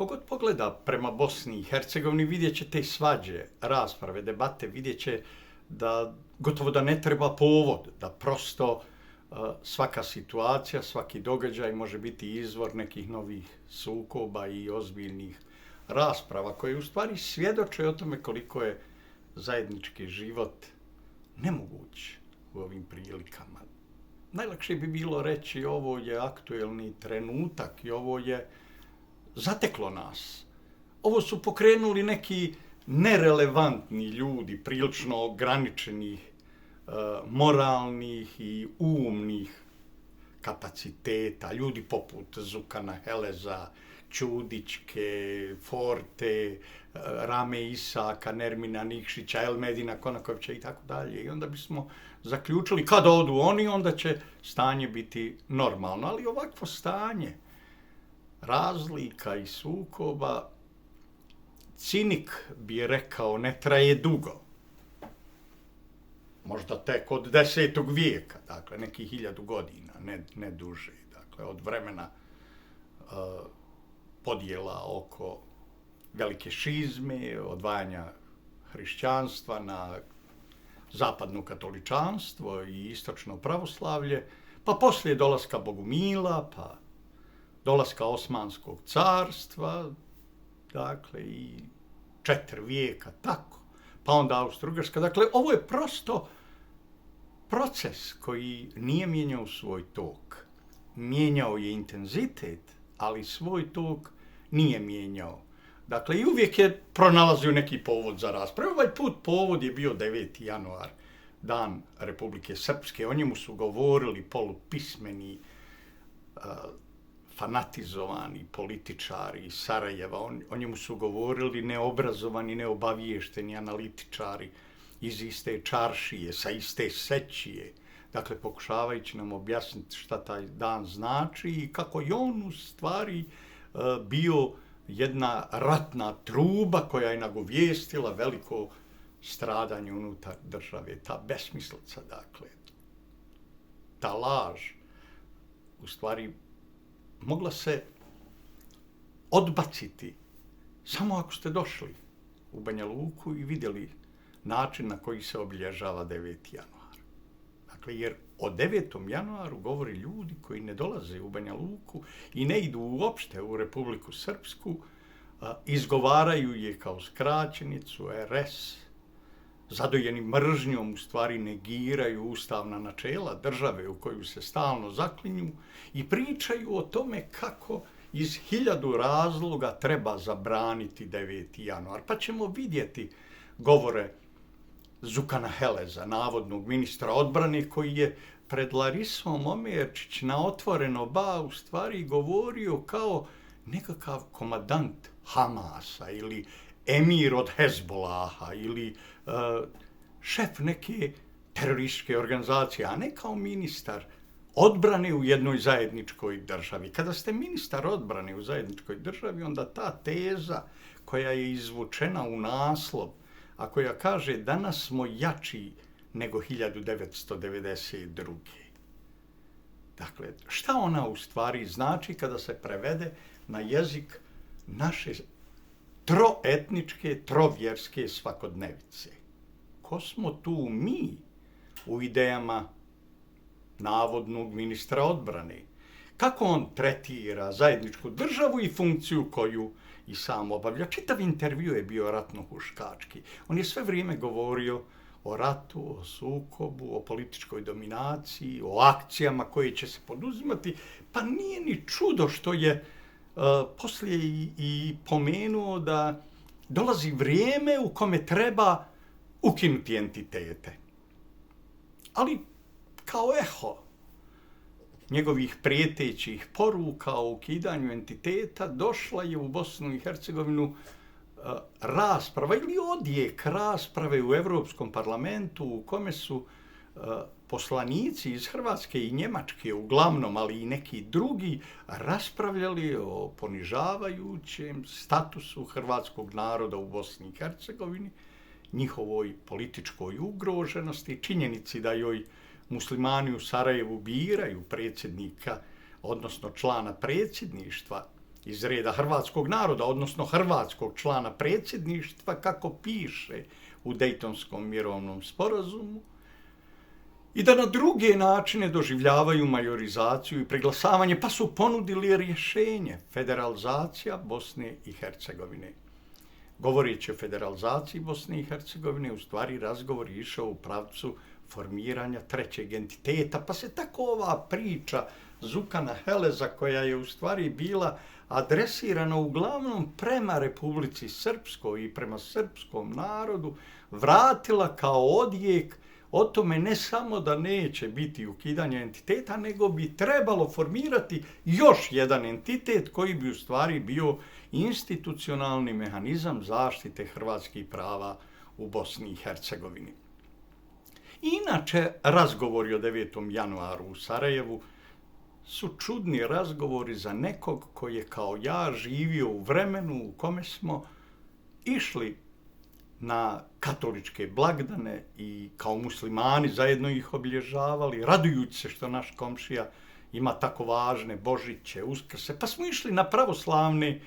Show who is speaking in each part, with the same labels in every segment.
Speaker 1: Kogod pogleda prema Bosni i Hercegovini vidjet će te svađe, rasprave, debate, vidjet će da gotovo da ne treba povod, da prosto svaka situacija, svaki događaj može biti izvor nekih novih sukoba i ozbiljnih rasprava koje u stvari svjedoče o tome koliko je zajednički život nemoguć u ovim prilikama. Najlakše bi bilo reći ovo je aktuelni trenutak i ovo je zateklo nas. Ovo su pokrenuli neki nerelevantni ljudi, prilično ograničenih moralnih i umnih kapaciteta, ljudi poput Zukana Heleza, Ćudićke, Forte, Rame Isaka, Nermina Nikšića, Elmedina Konakovića i tako dalje. I onda bismo zaključili kad odu oni, onda će stanje biti normalno. Ali ovakvo stanje razlika i sukoba, cinik bi rekao, ne traje dugo. Možda tek od 10. vijeka, dakle nekih 1000 godina, ne duže. Dakle, od vremena podjela oko velike šizme, odvajanja hrišćanstva na zapadno katoličanstvo i istočno pravoslavlje, pa poslije dolaska Bogumila, pa dolaska Osmanskog carstva, dakle i 4 vijeka, tako, pa onda Austro-Ugarska. Dakle, ovo je prosto proces koji nije mijenjao svoj tok. Mijenjao je intenzitet, ali svoj tok nije mijenjao. Dakle, i uvijek je pronalazio neki povod za raspravu. Ovaj put povod je bio 9. januar, dan Republike Srpske. O njemu su govorili polupismeni, fanatizovani političari iz Sarajeva. O njemu su govorili neobrazovani, neobaviješteni analitičari iz iste čaršije, sa iste sećije. Dakle, pokušavajući nam objasniti šta taj dan znači i kako je on u stvari bio jedna ratna truba koja je nagovijestila veliko stradanje unutar države. Ta besmislica, dakle, ta laž, u stvari mogla se odbaciti samo ako ste došli u Banja Luku i vidjeli način na koji se obilježava 9. januar. Dakle, jer o 9. januaru govori ljudi koji ne dolaze u Banja Luku i ne idu uopšte u Republiku Srpsku, izgovaraju je kao skraćenicu RS, zadojeni mržnjom u stvari negiraju ustavna načela države u koju se stalno zaklinju i pričaju o tome kako iz 1000 razloga treba zabraniti 9. januar. Pa ćemo vidjeti govore Zukana Heleza, navodnog ministra odbrane, koji je pred Larisom Omerčić na otvoreno u stvari govorio kao nekakav komadant Hamasa ili emir od Hezbolaha ili šef neke terorističke organizacije, a ne kao ministar odbrane u jednoj zajedničkoj državi. Kada ste ministar odbrane u zajedničkoj državi, onda ta teza koja je izvučena u naslov, a koja kaže danas smo jači nego 1992. Dakle, šta ona u stvari znači kada se prevede na jezik naše troetničke, trovjerske svakodnevice? Ko smo tu mi u idejama navodnog ministra odbrane? Kako on tretira zajedničku državu i funkciju koju i sam obavlja? Čitav intervju je bio ratno-huškački. On je sve vrijeme govorio o ratu, o sukobu, o političkoj dominaciji, o akcijama koje će se poduzimati, pa nije ni čudo što je poslije i pomenuo da dolazi vrijeme u kome treba ukinuti entitete. Ali kao eho njegovih prijetećih poruka o ukidanju entiteta došla je u Bosnu i Hercegovinu rasprava ili odjek rasprave u Europskom parlamentu u kome su poslanici iz Hrvatske i Njemačke uglavnom, ali i neki drugi, raspravljali o ponižavajućem statusu hrvatskog naroda u Bosni i Hercegovini, njihovoj političkoj ugroženosti, činjenici da joj muslimani u Sarajevu biraju predsjednika, odnosno člana predsjedništva iz reda hrvatskog naroda, odnosno hrvatskog člana predsjedništva, kako piše u Dejtonskom mirovnom sporazumu, i da na druge načine doživljavaju majorizaciju i preglasavanje, pa su ponudili rješenje, federalizacija Bosne i Hercegovine. Govoreći o federalizaciji Bosne i Hercegovine, u stvari razgovor je išao u pravcu formiranja trećeg entiteta, pa se tako ova priča Zukana Heleza, koja je u stvari bila adresirana uglavnom prema Republici Srpskoj i prema srpskom narodu, vratila kao odjek o tome ne samo da neće biti ukidanje entiteta, nego bi trebalo formirati još jedan entitet koji bi u stvari bio institucionalni mehanizam zaštite hrvatskih prava u Bosni i Hercegovini. Inače, razgovori o 9. januaru u Sarajevu su čudni razgovori za nekog koji je kao ja živio u vremenu u kome smo išli na katoličke blagdane i kao muslimani zajedno ih obilježavali, radujući se što naš komšija ima tako važne Božiće, Uskrse, pa smo išli na pravoslavne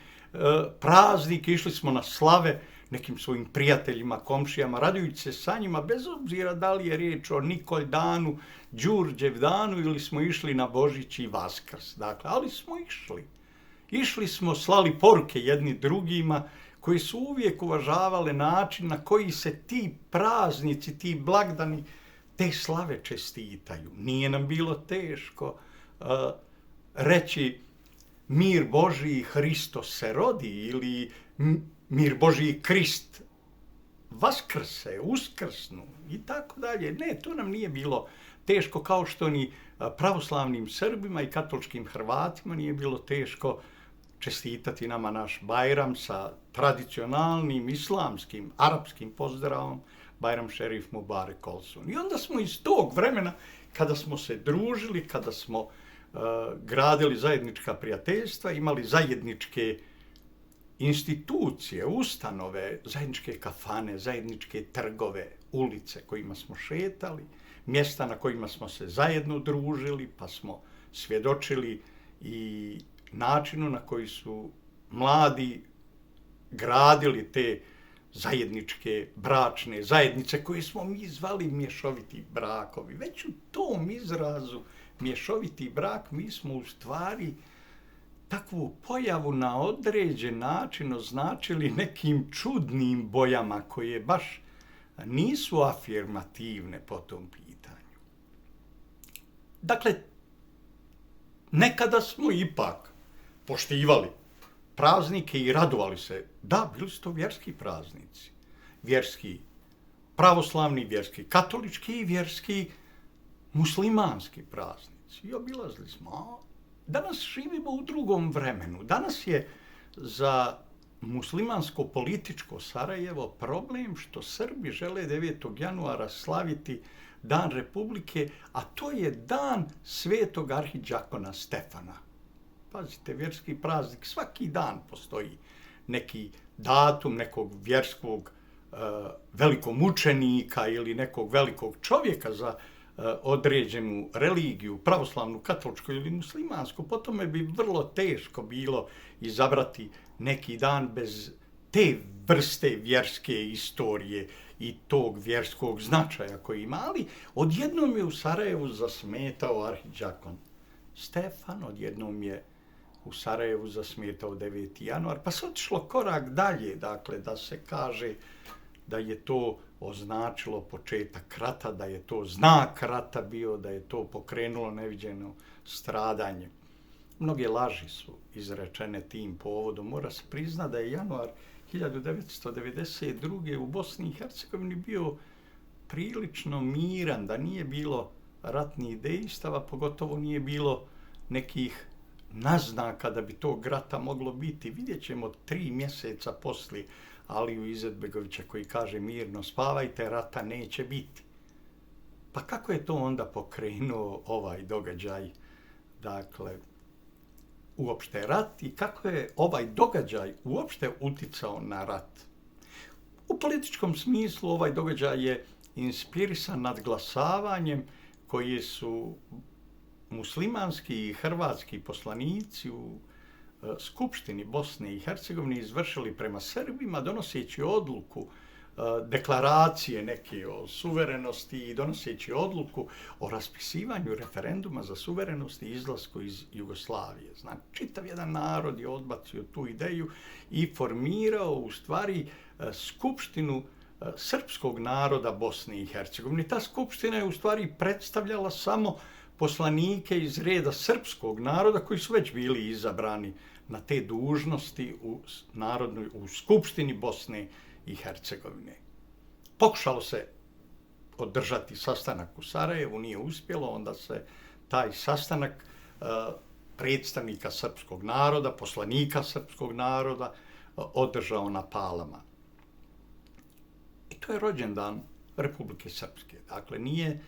Speaker 1: praznike, išli smo na slave nekim svojim prijateljima, komšijama, radujući se sa njima, bez obzira da li je riječ o Nikoldanu, Đurđevdanu ili smo išli na Božić i Vaskrs. Dakle, ali smo išli. Išli smo, slali poruke jedni drugima, koji su uvijek uvažavale način na koji se ti praznici, ti blagdani, te slave čestitaju. Nije nam bilo teško reći mir Božiji, Hristos se rodi, ili mir Božiji, Krist vaskrse, uskrsnu i tako dalje. Ne, to nam nije bilo teško, kao što ni pravoslavnim Srbima i katoličkim Hrvatima nije bilo teško čestitati nama naš Bajram sa tradicionalnim islamskim, arapskim pozdravom Bajram Šerif Mubarek Olsun. I onda smo iz tog vremena, kada smo se družili, kada smo gradili zajednička prijateljstva, imali zajedničke institucije, ustanove, zajedničke kafane, zajedničke trgove, ulice kojima smo šetali, mjesta na kojima smo se zajedno družili, pa smo svjedočili i načinu na koji su mladi gradili te zajedničke bračne zajednice koje smo mi zvali mješoviti brakovi. Već u tom izrazu mješoviti brak mi smo u stvari takvu pojavu na određen način označili nekim čudnim bojama koje baš nisu afirmativne po tom pitanju. Dakle, nekada smo ipak poštivali praznike i radovali se. Da, bili su to vjerski praznici. Vjerski pravoslavni, vjerski katolički i vjerski muslimanski praznici. I obilazili smo. Danas živimo u drugom vremenu. Danas je za muslimansko političko Sarajevo problem što Srbi žele 9. januara slaviti Dan Republike, a to je dan svetog arhidžakona Stefana. Pazite, vjerski praznik, svaki dan postoji neki datum nekog vjerskog velikomučenika ili nekog velikog čovjeka za određenu religiju, pravoslavnu, katoličku ili muslimansku. Po tome bi vrlo teško bilo izabrati neki dan bez te vrste vjerske istorije i tog vjerskog značaja koji ima. Ali odjednom je u Sarajevu zasmetao arhidžakon Stefan, odjednom je u Sarajevu zasmetao 9. januar, pa se otišlo korak dalje, dakle, da se kaže da je to označilo početak rata, da je to znak rata bio, da je to pokrenulo neviđeno stradanje. Mnoge laži su izrečene tim povodom. Mora se priznati da je januar 1992. u Bosni i Hercegovini bio prilično miran, da nije bilo ratnih dejstava, pogotovo nije bilo nekih naznaka da bi tog rata moglo biti. Vidjet ćemo 3 mjeseca poslije Aliju Izetbegovića koji kaže mirno spavajte, rata neće biti. Pa kako je to onda pokrenuo ovaj događaj, dakle, uopšte rat i kako je ovaj događaj uopšte uticao na rat? U političkom smislu ovaj događaj je inspirisan nadglasavanjem koje su muslimanski i hrvatski poslanici u Skupštini Bosne i Hercegovine izvršili prema Srbima, donoseći odluku deklaracije neke o suverenosti i donoseći odluku o raspisivanju referenduma za suverenost i izlasku iz Jugoslavije. Znači, čitav jedan narod je odbacio tu ideju i formirao u stvari skupštinu srpskog naroda Bosne i Hercegovine. Ta skupština je u stvari predstavljala samo poslanike iz reda srpskog naroda koji su već bili izabrani na te dužnosti u Skupštini Bosne i Hercegovine. Pokušalo se održati sastanak u Sarajevu, nije uspjelo, onda se taj sastanak predstavnika srpskog naroda, poslanika srpskog naroda održao na Palama. I to je rođendan Republike Srpske. Dakle, nije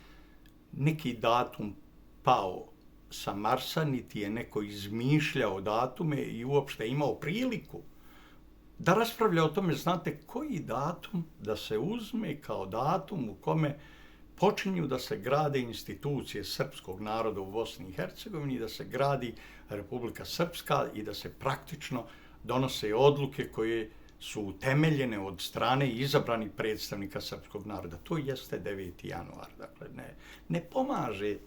Speaker 1: neki datum pao sa Marsa, niti je neko izmišljao datume i uopšte imao priliku da raspravlja o tome, znate, koji datum da se uzme kao datum u kome počinju da se grade institucije srpskog naroda u Bosni i Hercegovini, da se gradi Republika Srpska i da se praktično donose odluke koje su utemeljene od strane izabranih predstavnika srpskog naroda. To jeste 9. januar. Dakle, ne pomaže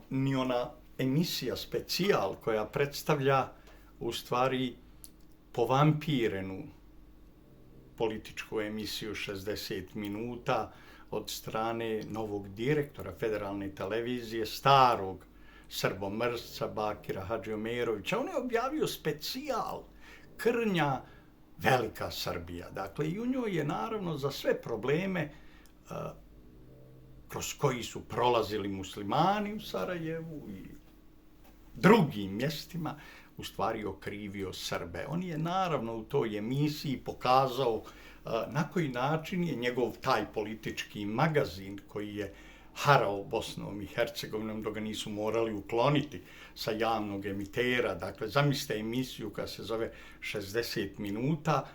Speaker 1: ni ona emisija specijal koja predstavlja u stvari povampirenu političku emisiju 60 minuta od strane novog direktora federalne televizije, starog srbomrsca Bakira Hadžiomerovića. On je objavio specijal Krnja Velika Srbija. Dakle, i u njoj je naravno za sve probleme kroz koji su prolazili muslimani u Sarajevu i drugim mjestima, u stvari okrivio Srbe. On je naravno u toj emisiji pokazao na koji način je njegov taj politički magazin koji je harao Bosnom i Hercegovinom dok ga nisu morali ukloniti sa javnog emitera. Dakle, zamislite emisiju koja se zove 60 minuta,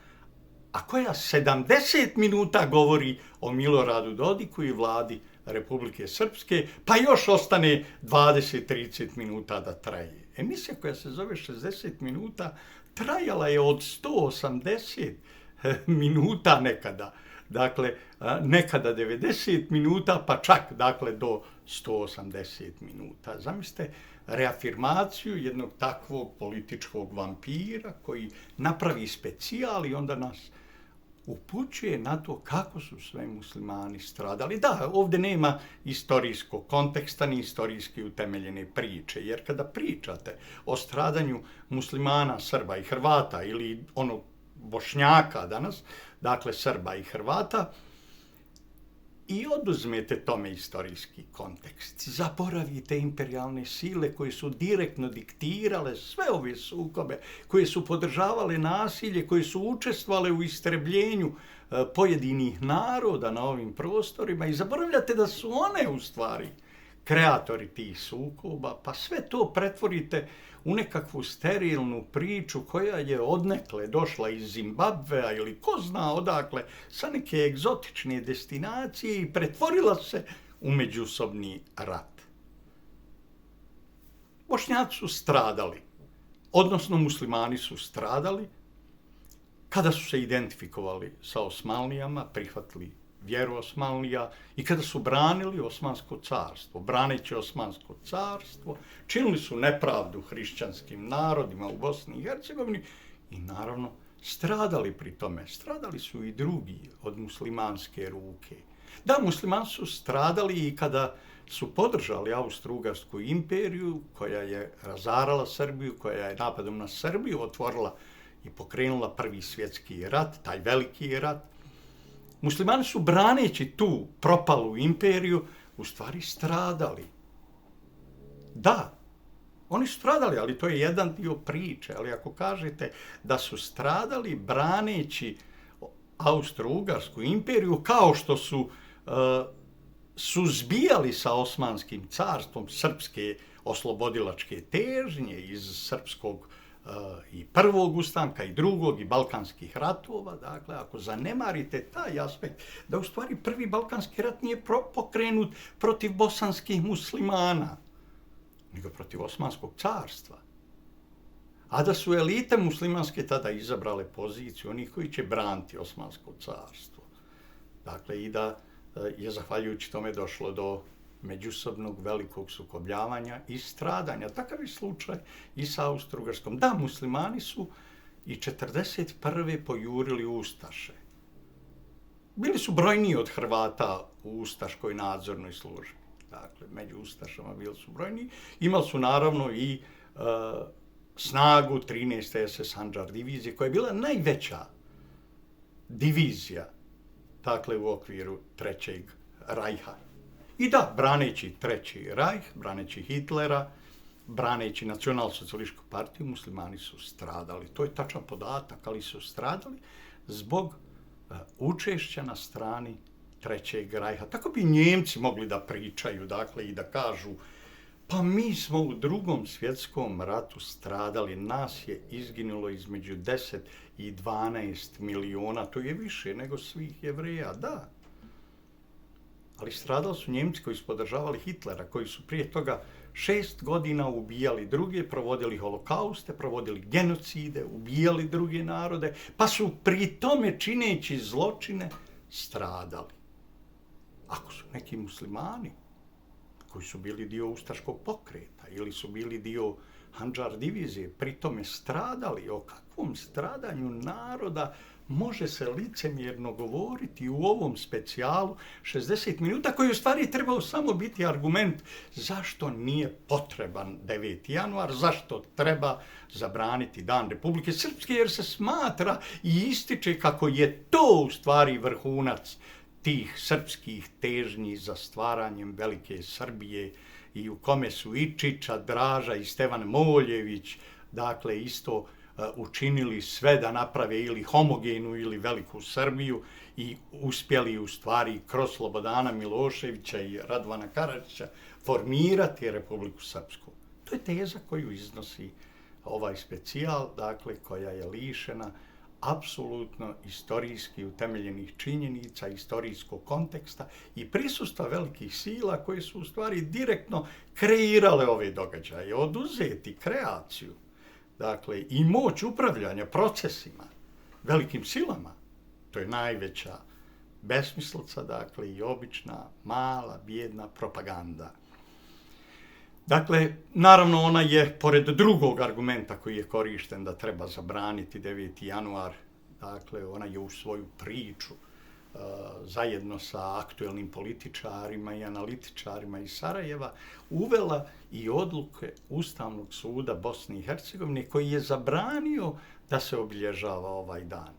Speaker 1: a koja 70 minuta govori o Miloradu Dodiku i vladi Republike Srpske, pa još ostane 20-30 minuta da traje. Emisija koja se zove 60 minuta trajala je od 180 minuta nekada. Dakle, nekada 90 minuta, pa čak dakle, do 180 minuta. Zamislite reafirmaciju jednog takvog političkog vampira koji napravi specijal i onda nas upućuje na to kako su sve muslimani stradali. Da, ovdje nema istorijskog konteksta ni istorijski utemeljene priče, jer kada pričate o stradanju muslimana, Srba i Hrvata ili onog Bošnjaka danas, dakle Srba i Hrvata, i oduzmete tome istorijski kontekst. Zaboravite imperijalne sile koje su direktno diktirale sve ove sukobe, koje su podržavale nasilje, koje su učestvovale u istrebljenju pojedinih naroda na ovim prostorima i zaboravljate da su one u stvari kreatori tih sukoba, pa sve to pretvorite u nekakvu sterilnu priču koja je odnekle došla iz Zimbabvea ili ko zna odakle, sa neke egzotične destinacije i pretvorila se u međusobni rat. Bošnjaci su stradali, odnosno muslimani su stradali kada su se identifikovali sa Osmanlijama, prihvatili vjeru Osmanlija i kada su branili Osmansko carstvo. Braneći Osmansko carstvo, činili su nepravdu hrišćanskim narodima u Bosni i Hercegovini i naravno stradali pri tome. Stradali su i drugi od muslimanske ruke. Da, muslimani su stradali i kada su podržali Austro-Ugarsku imperiju koja je razarala Srbiju, koja je napadom na Srbiju otvorila i pokrenula Prvi svjetski rat, taj veliki rat. Muslimani su, braneći tu propalu imperiju, u stvari stradali. Da, oni su stradali, ali to je jedan dio priče. Ali ako kažete da su stradali braneći Austro-Ugarsku imperiju, kao što su suzbijali sa Osmanskim carstvom srpske oslobodilačke težnje iz srpskog i prvog ustanka i drugog i balkanskih ratova, dakle, ako zanemarite taj aspekt, da u stvari prvi balkanski rat nije pokrenut protiv bosanskih muslimana, nego protiv Osmanskog carstva. a da su elite muslimanske tada izabrale poziciju onih koji će braniti Osmansko carstvo. Dakle, i da je zahvaljujući tome došlo do međusobnog velikog sukobljavanja i stradanja. Takav je slučaj i sa Austro-Ugarskom. Da, muslimani su i 41. pojurili Ustaše. Bili su brojniji od Hrvata u Ustaškoj nadzornoj službi. Dakle, među Ustašama bili su brojniji. Imali su naravno i snagu 13. SS Handžar divizije, koja je bila najveća divizija, dakle, u okviru Trećeg rajha. I da, braneći Treći rajh, braneći Hitlera, braneći nacionalsocijalističku partiju, muslimani su stradali. To je tačan podatak, ali su stradali zbog učešća na strani Trećeg rajha. Tako bi Njemci mogli da pričaju, dakle, i da kažu, pa mi smo u Drugom svjetskom ratu stradali, nas je izginulo između 10 i 12 miliona, to je više nego svih Jevreja, da. Ali stradali su Njemci koji su podržavali Hitlera, koji su prije toga 6 godina ubijali druge, provodili holokauste, provodili genocide, ubijali druge narode, pa su pri tome čineći zločine stradali. Ako su neki muslimani koji su bili dio ustaškog pokreta ili su bili dio Handžar divizije, pri tome stradali, o kakvom stradanju naroda može se licemjerno govoriti u ovom specijalu 60 minuta, koji u stvari trebao samo biti argument zašto nije potreban 9. januar, zašto treba zabraniti Dan Republike Srpske, jer se smatra i ističe kako je to u stvari vrhunac tih srpskih težnji za stvaranjem velike Srbije i u kome su i Čiča, Draža i Stevan Moljević, dakle, isto učinili sve da naprave ili homogenu ili veliku Srbiju i uspjeli u stvari kroz Slobodana Miloševića i Radovana Karadžića formirati Republiku Srpsku. To je teza koju iznosi ovaj specijal, dakle, koja je lišena apsolutno istorijski utemeljenih činjenica, istorijskog konteksta i prisustva velikih sila koje su u stvari direktno kreirale ove događaje, oduzeti kreaciju, dakle, i moć upravljanja procesima, velikim silama. To je najveća besmislica, dakle, i obična, mala, bijedna propaganda. Dakle, naravno, ona je, pored drugog argumenta koji je korišten da treba zabraniti 9. januar, dakle, ona je u svoju priču zajedno sa aktuelnim političarima i analitičarima iz Sarajeva uvela i odluke Ustavnog suda Bosne i Hercegovine koji je zabranio da se obilježava ovaj dan.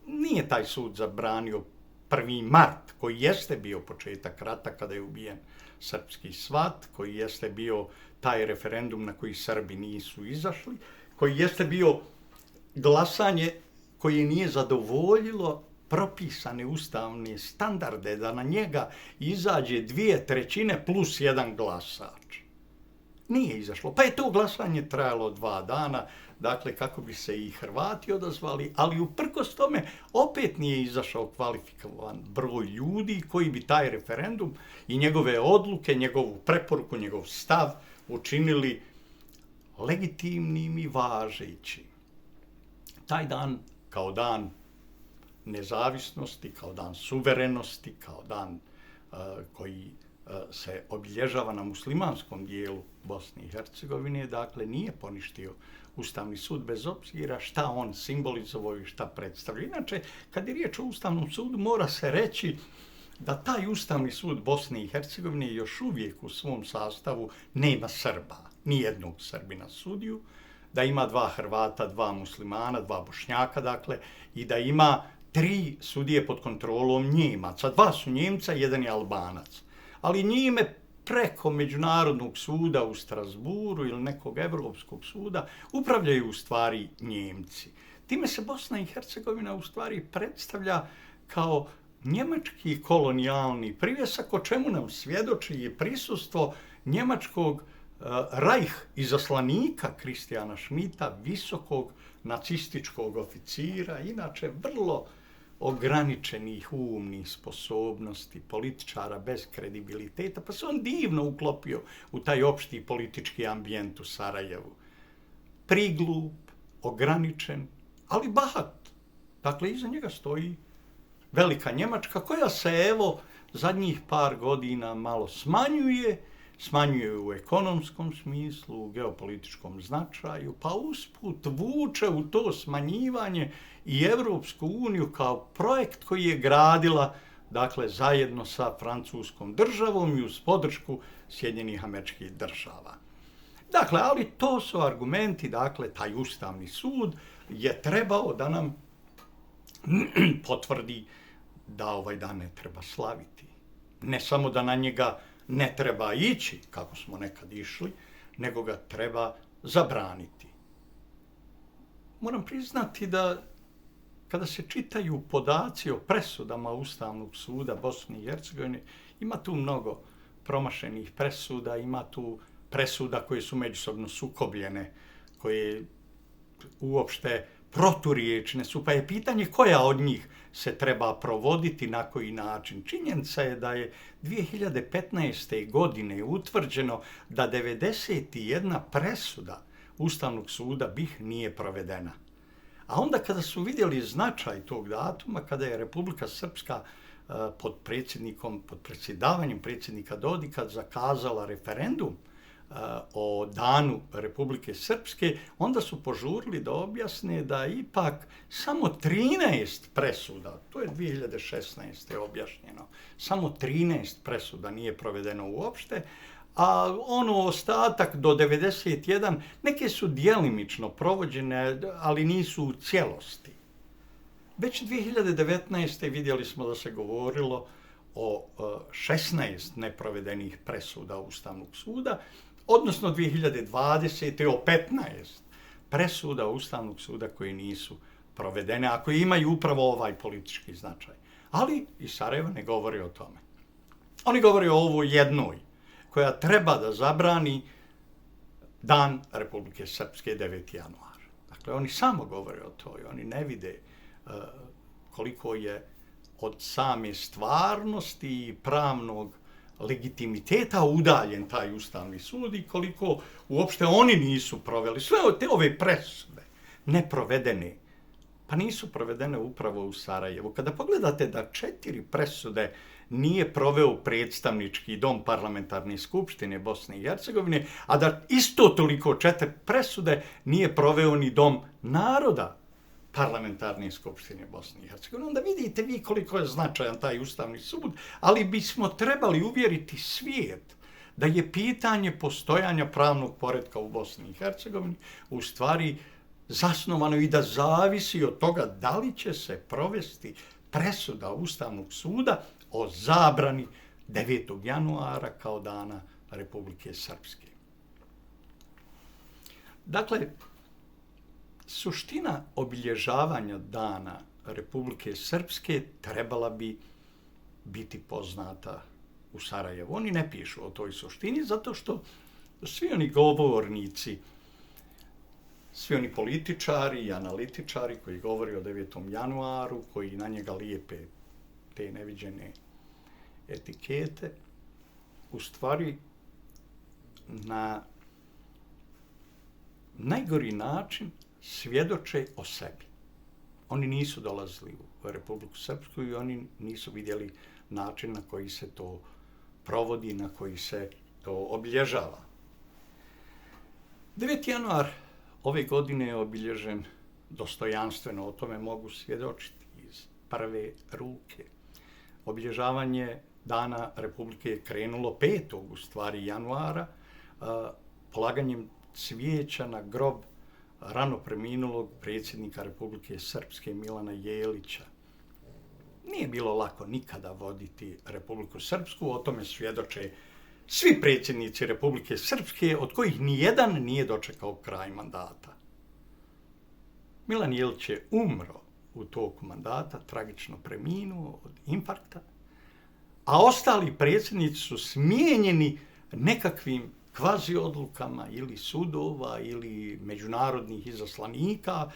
Speaker 1: Nije taj sud zabranio 1. mart, koji jeste bio početak rata kada je ubijen srpski svat, koji jeste bio taj referendum na koji Srbi nisu izašli, koji jeste bio glasanje koje nije zadovoljilo propisane ustavne standarde da na njega izađe 2/3 plus 1 glasač. Nije izašlo. Pa je to glasanje trajalo 2 dana, dakle, kako bi se i Hrvati odazvali, ali uprkos tome opet nije izašao kvalifikovan broj ljudi koji bi taj referendum i njegove odluke, njegovu preporuku, njegov stav učinili legitimnim i važećim. Taj dan kao dan nezavisnosti, kao dan suverenosti, kao dan koji se obilježava na muslimanskom dijelu Bosne i Hercegovine, dakle, nije poništio Ustavni sud bez obzira šta on simbolizovao i šta predstavlja. Inače, kad je riječ o Ustavnom sudu, mora se reći da taj Ustavni sud Bosne i Hercegovine još uvijek u svom sastavu nema Srba, nijednog Srbina sudiju, da ima 2 Hrvata, 2 muslimana, 2 Bošnjaka, dakle, i da ima 3 sudije pod kontrolom Njemaca. 2 su Njemca, 1 je Albanac. Ali njime preko Međunarodnog suda u Strasburu ili nekog Evropskog suda upravljaju u stvari Njemci. Time se Bosna i Hercegovina u stvari predstavlja kao njemački kolonijalni privjesak, o čemu nam svjedoči i prisustvo njemačkog Rajh izaslanika Kristijana Šmita, visokog nacističkog oficira, inače vrlo ograničenih umnih sposobnosti, političara bez kredibiliteta, pa se on divno uklopio u taj opšti politički ambijent u Sarajevu. priglup, ograničen, ali bahat. Dakle, iza njega stoji velika Njemačka koja se, evo, zadnjih par godina malo smanjuje u ekonomskom smislu, u geopolitičkom značaju, pa usput vuče u to smanjivanje i Evropsku uniju kao projekt koji je gradila, dakle, zajedno sa Francuskom državom i uz podršku Sjedinjenih Američkih Država. Dakle, ali to su argumenti, dakle, taj Ustavni sud je trebao da nam potvrdi da ovaj dan ne treba slaviti. Ne samo da na njega ne treba ići, kako smo nekad išli, nego ga treba zabraniti. Moram priznati da kada se čitaju podaci o presudama Ustavnog suda Bosne i Hercegovine, ima tu mnogo promašenih presuda, ima tu presuda koje su međusobno sukobljene, koje uopšte proturječne su, pa je pitanje koja od njih se treba provoditi, na koji način. Činjenica je da je 2015. godine utvrđeno da 91 presuda Ustavnog suda BiH nije provedena. A onda kada su vidjeli značaj tog datuma, kada je Republika Srpska pod predsjedavanjem predsjednika Dodika zakazala referendum o danu Republike Srpske, onda su požurili da objasne da ipak samo 13 presuda, to je 2016. objašnjeno, samo 13 presuda nije provedeno uopšte, a ostatak do 91, neke su djelimično provođene, ali nisu u cijelosti. Već 2019. vidjeli smo da se govorilo o 16 neprovedenih presuda Ustavnog suda, odnosno 2020. o 15 presuda Ustavnog suda koje nisu provedene, a koje imaju upravo ovaj politički značaj. Ali i Sarajevo ne govori o tome. Oni govori o ovoj jednoj, koja treba da zabrani dan Republike Srpske 9. januar. Dakle, oni samo govore o toj, oni ne vide koliko je od same stvarnosti i pravnog legitimiteta udaljen taj Ustavni sud i koliko uopšte oni nisu proveli. Sve te ove presude neprovedene, pa nisu provedene upravo u Sarajevu. Kada pogledate da 4 presude nije proveo predstavnički dom parlamentarne skupštine Bosne i Hercegovine, a da isto toliko 4 presude nije proveo ni dom naroda parlamentarne skupštine Bosne i Hercegovine, onda vidite vi koliko je značajan taj Ustavni sud, ali bismo trebali uvjeriti svijet da je pitanje postojanja pravnog poretka u Bosni i Hercegovini u stvari zasnovano i da zavisi od toga da li će se provesti presuda Ustavnog suda o zabrani 9. januara kao dana Republike Srpske. Dakle, suština obilježavanja dana Republike Srpske trebala bi biti poznata u Sarajevu. Oni ne pišu o toj suštini zato što svi oni govornici, svi oni političari i analitičari koji govore o 9. januaru, koji na njega lijepe te neviđene etikete, u stvari na najgori način svjedoče o sebi. Oni nisu dolazili u Republiku Srpsku i oni nisu vidjeli način na koji se to provodi, na koji se to obilježava. 9. januar ove godine je obilježen dostojanstveno, o tome mogu svjedočiti iz prve ruke. Obilježavanje Dana Republike je krenulo 5. u stvari januara, polaganjem cvijeća na grob rano preminulog predsjednika Republike Srpske Milana Jelića. Nije bilo lako nikada voditi Republiku Srpsku, o tome svjedoče svi predsjednici Republike Srpske, od kojih nijedan nije dočekao kraj mandata. Milan Jelić je umro u toku mandata, tragično preminuo od infarkta, a ostali predsjednici su smijenjeni nekakvim kvazi odlukama ili sudova ili međunarodnih izaslanika,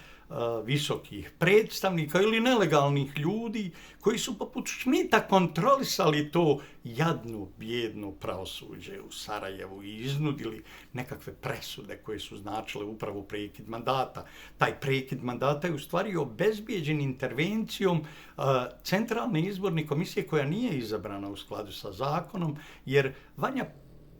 Speaker 1: visokih predstavnika ili nelegalnih ljudi koji su poput Šmita kontrolisali to jadno, bijedno pravosuđe u Sarajevu i iznudili nekakve presude koje su značile upravo prekid mandata. Taj prekid mandata je u stvari obezbijeđen intervencijom Centralne izborne komisije koja nije izabrana u skladu sa zakonom, jer Vanja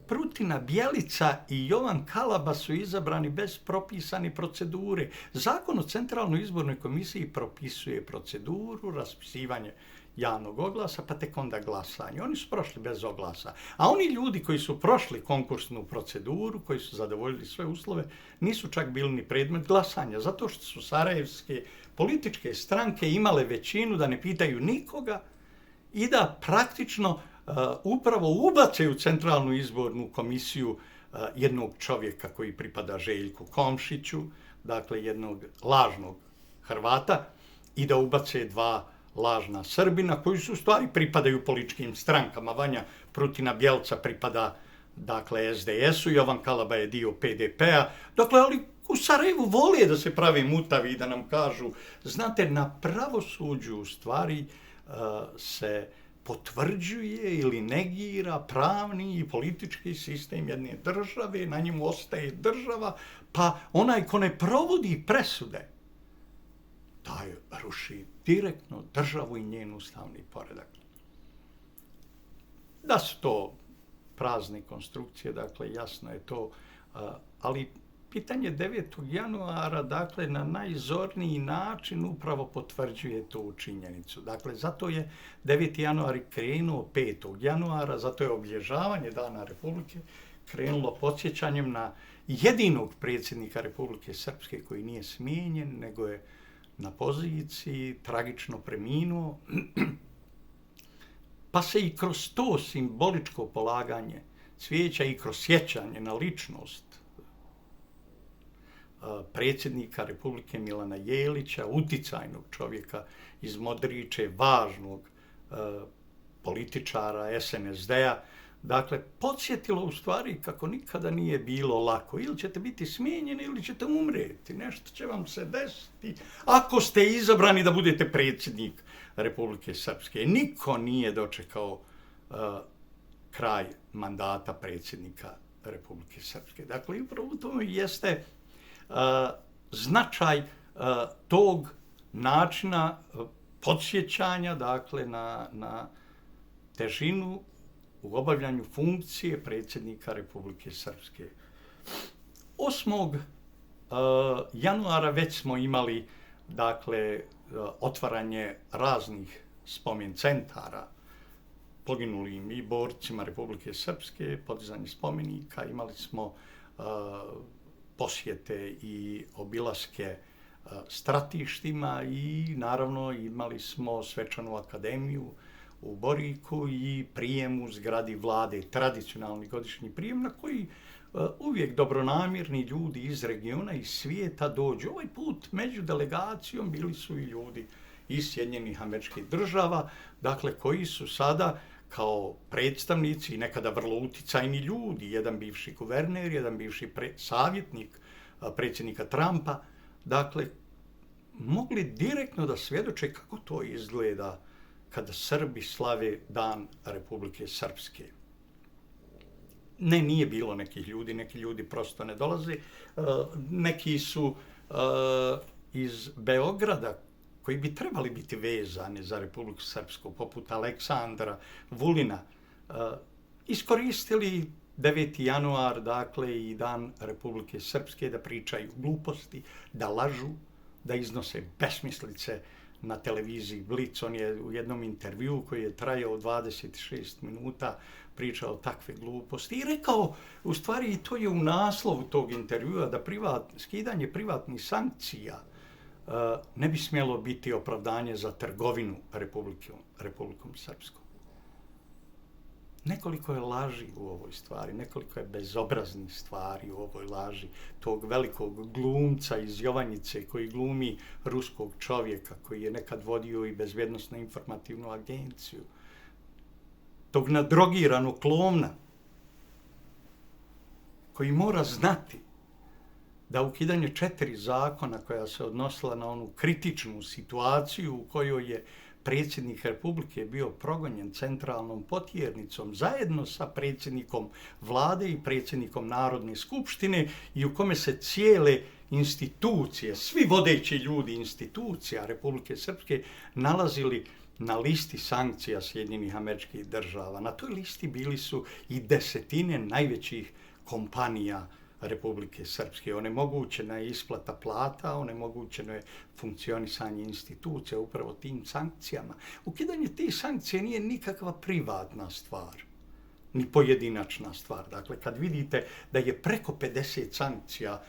Speaker 1: Prutina Bjelica i Jovan Kalaba su izabrani bez propisane procedure. Zakon o Centralnoj izbornoj komisiji propisuje proceduru, raspisivanje javnog oglasa, pa tek onda glasanje. Oni su prošli bez oglasa. A oni ljudi koji su prošli konkursnu proceduru, koji su zadovoljili sve uslove, nisu čak bili ni predmet glasanja, zato što su sarajevske političke stranke imale većinu da ne pitaju nikoga i da praktično upravo ubace u Centralnu izbornu komisiju jednog čovjeka koji pripada Željku Komšiću, dakle jednog lažnog Hrvata, i da ubace dva lažna Srbina koji su u stvari pripadaju političkim strankama. Vanja Prutina Bjelica pripada dakle SDS-u, Jovan Kalaba je dio PDP-a, dakle ali u Sarajevu vole da se prave mutavi i da nam kažu, znate, na pravosuđu u stvari se potvrđuje ili negira pravni i politički sistem jedne države, na njemu ostaje država, pa onaj ko ne provodi presude, taj ruši direktno državu i njen ustavni poredak. Da su to prazne konstrukcije, dakle jasno je to, ali pitanje 9. januara, dakle, na najzorniji način upravo potvrđuje tu činjenicu. Dakle, zato je 9. januar krenuo 5. januara, zato je obilježavanje Dana Republike krenulo podsjećanjem na jedinog predsjednika Republike Srpske koji nije smijenjen, nego je na poziciji tragično preminuo, pa se i kroz to simboličko polaganje cvijeća i kroz sjećanje na ličnost predsjednika Republike Milana Jelića, uticajnog čovjeka iz Modriče, važnog političara SNSD-a, dakle, podsjetilo u stvari kako nikada nije bilo lako. Ili ćete biti smijenjeni ili ćete umreti. Nešto će vam se desiti ako ste izabrani da budete predsjednik Republike Srpske. Niko nije dočekao kraj mandata predsjednika Republike Srpske. Dakle, upravo u tome jeste značaj tog načina podsjećanja, dakle, na težinu u obavljanju funkcije predsjednika Republike Srpske. 8. januara već smo imali, dakle, otvaranje raznih spomen centara poginulim i borcima Republike Srpske, podizanje spomenika, imali smo posjete i obilaske stratištima i naravno imali smo svečanu akademiju u Boriku i prijem u zgradi vlade, tradicionalni godišnji prijem na koji uvijek dobronamjerni ljudi iz regiona i svijeta dođu. Ovaj put među delegacijom bili su i ljudi iz Sjedinjenih Američkih Država, dakle koji su sada kao predstavnici i nekada vrlo uticajni ljudi, jedan bivši guverner, jedan bivši savjetnik predsjednika Trumpa, dakle, mogli direktno da svjedoče kako to izgleda kada Srbi slave Dan Republike Srpske. Ne, nije bilo nekih ljudi, neki ljudi prosto ne dolaze. Neki su iz Beograda, koji bi trebali biti vezani za Republiku Srpsku, poput Aleksandra Vulina, iskoristili 9. januar, dakle, i Dan Republike Srpske da pričaju gluposti, da lažu, da iznose besmislice na televiziji Blic. On je u jednom intervjuu koji je trajao 26 minuta pričao takve gluposti i rekao, u stvari, i to je u naslovu tog intervjua, da skidanje privatnih sankcija ne bi smjelo biti opravdanje za trgovinu Republikom Srpskom. Nekoliko je laži u ovoj stvari, nekoliko je bezobraznih stvari u ovoj laži tog velikog glumca iz Jovanjice koji glumi ruskog čovjeka koji je nekad vodio i bezbjednosnu informativnu agenciju, tog nadrogiranog klovna koji mora znati da ukidanje 4 zakona koja se odnosila na onu kritičnu situaciju u kojoj je predsjednik Republike bio progonjen centralnom potjernicom zajedno sa predsjednikom vlade i predsjednikom Narodne skupštine i u kome se cijele institucije, svi vodeći ljudi institucija Republike Srpske nalazili na listi sankcija Sjedinjenih Američkih Država. Na toj listi bili su i desetine najvećih kompanija Republike Srpske. Onemogućena je isplata plata, onemogućeno je funkcionisanje institucija upravo tim sankcijama. Ukidanje tih sankcija nije nikakva privatna stvar, ni pojedinačna stvar. Dakle, kad vidite da je preko 50 sankcija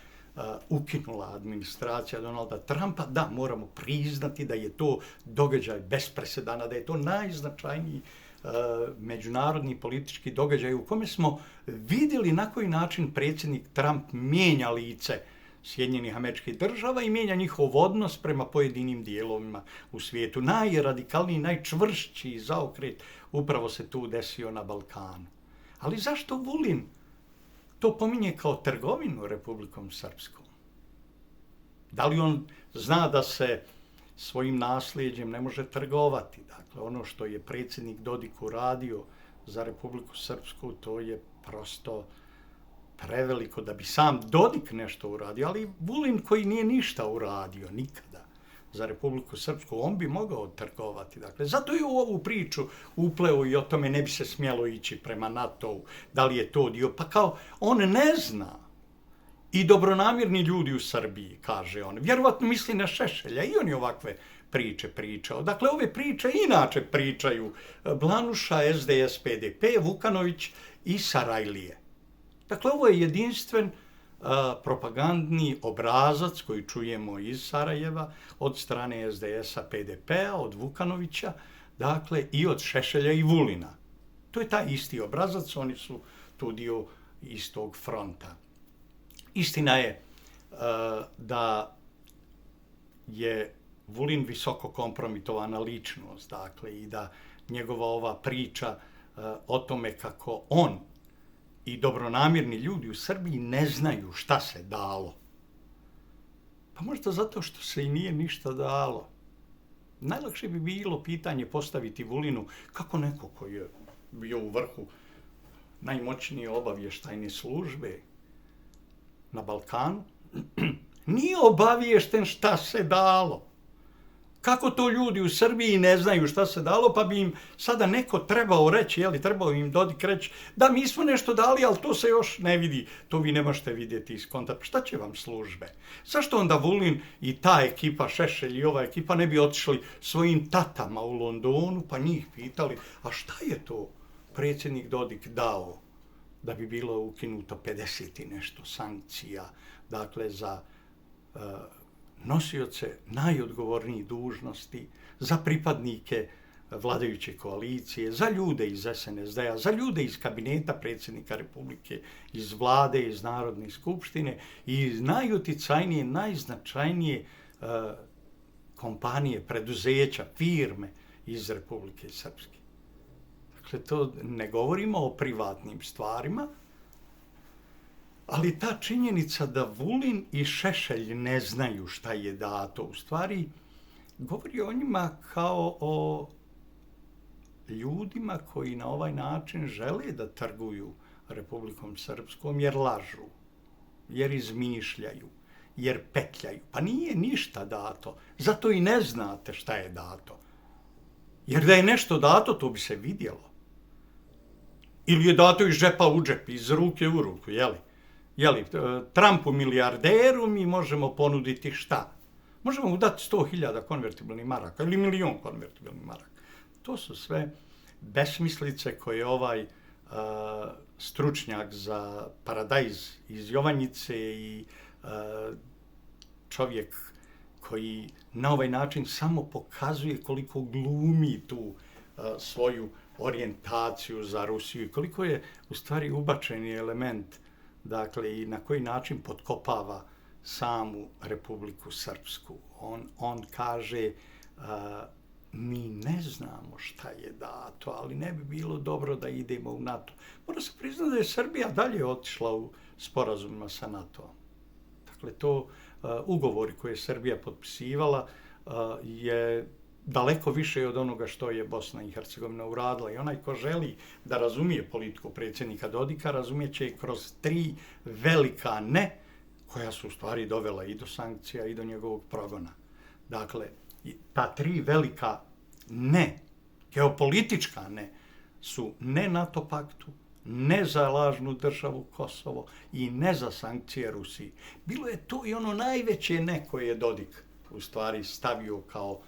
Speaker 1: ukinula administracija Donalda Trumpa, da, moramo priznati da je to događaj bez presedana, da je to najznačajniji međunarodni politički događaj u kome smo vidjeli na koji način predsjednik Trump mijenja lice Sjedinjenih Američkih Država i mijenja njihov odnos prema pojedinim dijelovima u svijetu. Najradikalniji, najčvršći zaokret upravo se tu desio na Balkanu. Ali zašto Vulin to pominje kao trgovinu Republikom Srpskom? Da li on zna da se svojim nasljeđem ne može trgovati? Dakle, ono što je predsjednik Dodik uradio za Republiku Srpsku, to je prosto preveliko da bi sam Dodik nešto uradio, ali Vulin koji nije ništa uradio nikada za Republiku Srpsku, on bi mogao trgovati. Dakle, zato je u ovu priču upleo i o tome ne bi se smjelo ići prema NATO-u, da li je to dio, pa kao on ne zna. I dobronamjerni ljudi u Srbiji, kaže on, vjerovatno misli na Šešelja i on je ovakve priče pričao. Dakle, ove priče inače pričaju Blanuša, SDS, PDP, Vukanović i Sarajlije. Dakle, ovo je jedinstven propagandni obrazac koji čujemo iz Sarajeva od strane SDS-a, PDP-a, od Vukanovića, dakle i od Šešelja i Vulina. To je taj isti obrazac, oni su tu dio istog fronta. Istina je da je Vulin visoko kompromitovana ličnost, dakle, i da njegova ova priča o tome kako on i dobronamjerni ljudi u Srbiji ne znaju šta se dalo. Pa možda zato što se i nije ništa dalo. Najlakše bi bilo pitanje postaviti Vulinu kako neko koji je bio u vrhu najmoćnije obavještajne službe na Balkanu nije obaviješten šta se dalo. Kako to ljudi u Srbiji ne znaju šta se dalo, pa bi im sada neko trebao reći, trebao im Dodik reći, da mi smo nešto dali, ali to se još ne vidi, to vi ne možete vidjeti iz kontakta. Šta će vam službe? Zašto onda Vulin i ta ekipa, Šešelj i ova ekipa ne bi otišli svojim tatama u Londonu, pa njih pitali, a šta je to predsjednik Dodik dao da bi bilo ukinuto 50 i nešto sankcija, dakle za nosioce najodgovornijih dužnosti, za pripadnike vladajuće koalicije, za ljude iz SNSD-a, za ljude iz kabineta predsjednika Republike, iz vlade, iz Narodne skupštine i najuticajnije, najznačajnije kompanije, preduzeća, firme iz Republike Srpske. Dakle, to ne govorimo o privatnim stvarima, ali ta činjenica da Vulin i Šešelj ne znaju šta je dato, u stvari govori o njima kao o ljudima koji na ovaj način žele da trguju Republikom Srpskom jer lažu, jer izmišljaju, jer petljaju. Pa nije ništa dato, zato i ne znate šta je dato. Jer da je nešto dato, to bi se vidjelo. Ili je dato iz džepa u džep, iz ruke u ruku, Trumpu milijarderu mi možemo ponuditi šta? Možemo mu dati 100.000 konvertibilnih maraka ili 1.000.000 konvertibilnih maraka. To su sve besmislice koje ovaj stručnjak za paradajz iz Jovanjice i čovjek koji na ovaj način samo pokazuje koliko glumi tu svoju orijentaciju za Rusiju i koliko je u stvari ubačeni element, dakle, i na koji način potkopava samu Republiku Srpsku. On kaže mi ne znamo šta je dato, ali ne bi bilo dobro da idemo u NATO. Mora se priznati da je Srbija dalje otišla u sporazumima sa NATO-om. Dakle, to ugovori koje je Srbija potpisivala je daleko više od onoga što je Bosna i Hercegovina uradila. I onaj ko želi da razumije politiku predsjednika Dodika, razumijeće i kroz 3 velika ne, koja su u stvari dovela i do sankcija i do njegovog progona. Dakle, ta 3 velika ne, geopolitička ne, su ne NATO paktu, ne za lažnu državu Kosovo i ne za sankcije Rusiji. Bilo je to i ono najveće ne koje je Dodik u stvari stavio kao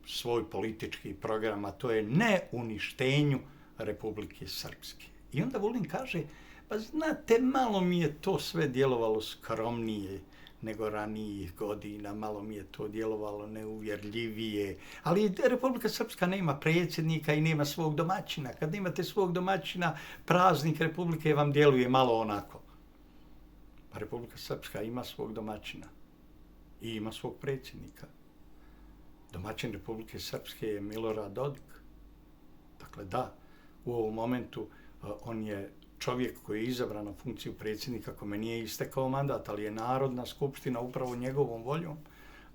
Speaker 1: svoj politički program, a to je ne uništenju Republike Srpske. I onda Vulin kaže, pa znate, malo mi je to sve djelovalo skromnije nego ranijih godina, malo mi je to djelovalo neuvjerljivije, ali Republika Srpska nema predsjednika i nema svog domaćina. Kad nemate svog domaćina, praznik Republike vam djeluje malo onako. Pa Republika Srpska ima svog domaćina i ima svog predsjednika. Domaćin Republike Srpske je Milorad Dodik. Dakle, da, u ovom momentu on je čovjek koji je izabran na funkciju predsjednika, kome nije istekao mandat, ali je Narodna skupština upravo njegovom voljom,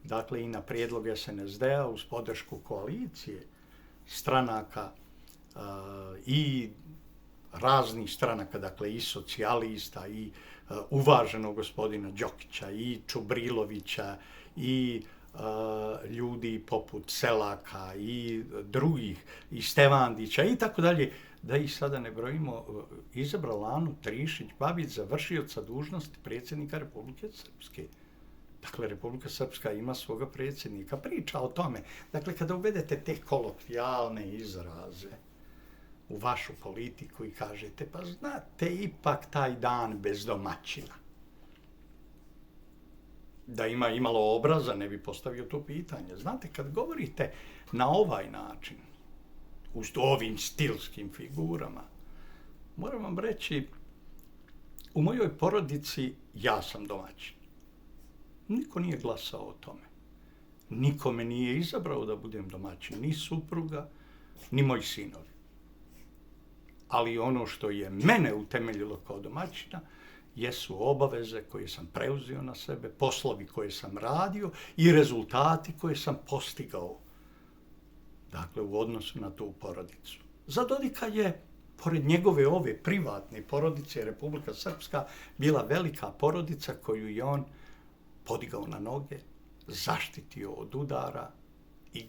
Speaker 1: dakle i na prijedlog SNSD-a uz podršku koalicije stranaka i raznih stranaka, dakle i socijalista i uvaženog gospodina Đokića i Čubrilovića i ljudi poput Selaka i drugih, i Stevandića i tako dalje, da ih sada ne brojimo, izabrala Anu Trišić-Babić za vršioca dužnosti predsjednika Republike Srpske. Dakle, Republika Srpska ima svoga predsjednika. Priča o tome. Dakle, kada uvedete te kolokvijalne izraze u vašu politiku i kažete, pa znate, ipak taj dan bez domaćina. Da ima imalo obraza, ne bi postavio to pitanje. Znate, kad govorite na ovaj način, u ovim stilskim figurama, moram vam reći, u mojoj porodici ja sam domaćin. Niko nije glasao o tome. Niko me nije izabrao da budem domaćin, ni supruga, ni moji sinovi. Ali ono što je mene utemeljilo kao domaćina jesu obaveze koje sam preuzeo na sebe, poslovi koje sam radio i rezultati koje sam postigao. Dakle, u odnosu na tu porodicu. Za Dodika je, pored njegove ove privatne porodice, Republika Srpska bila velika porodica koju je on podigao na noge, zaštitio od udara i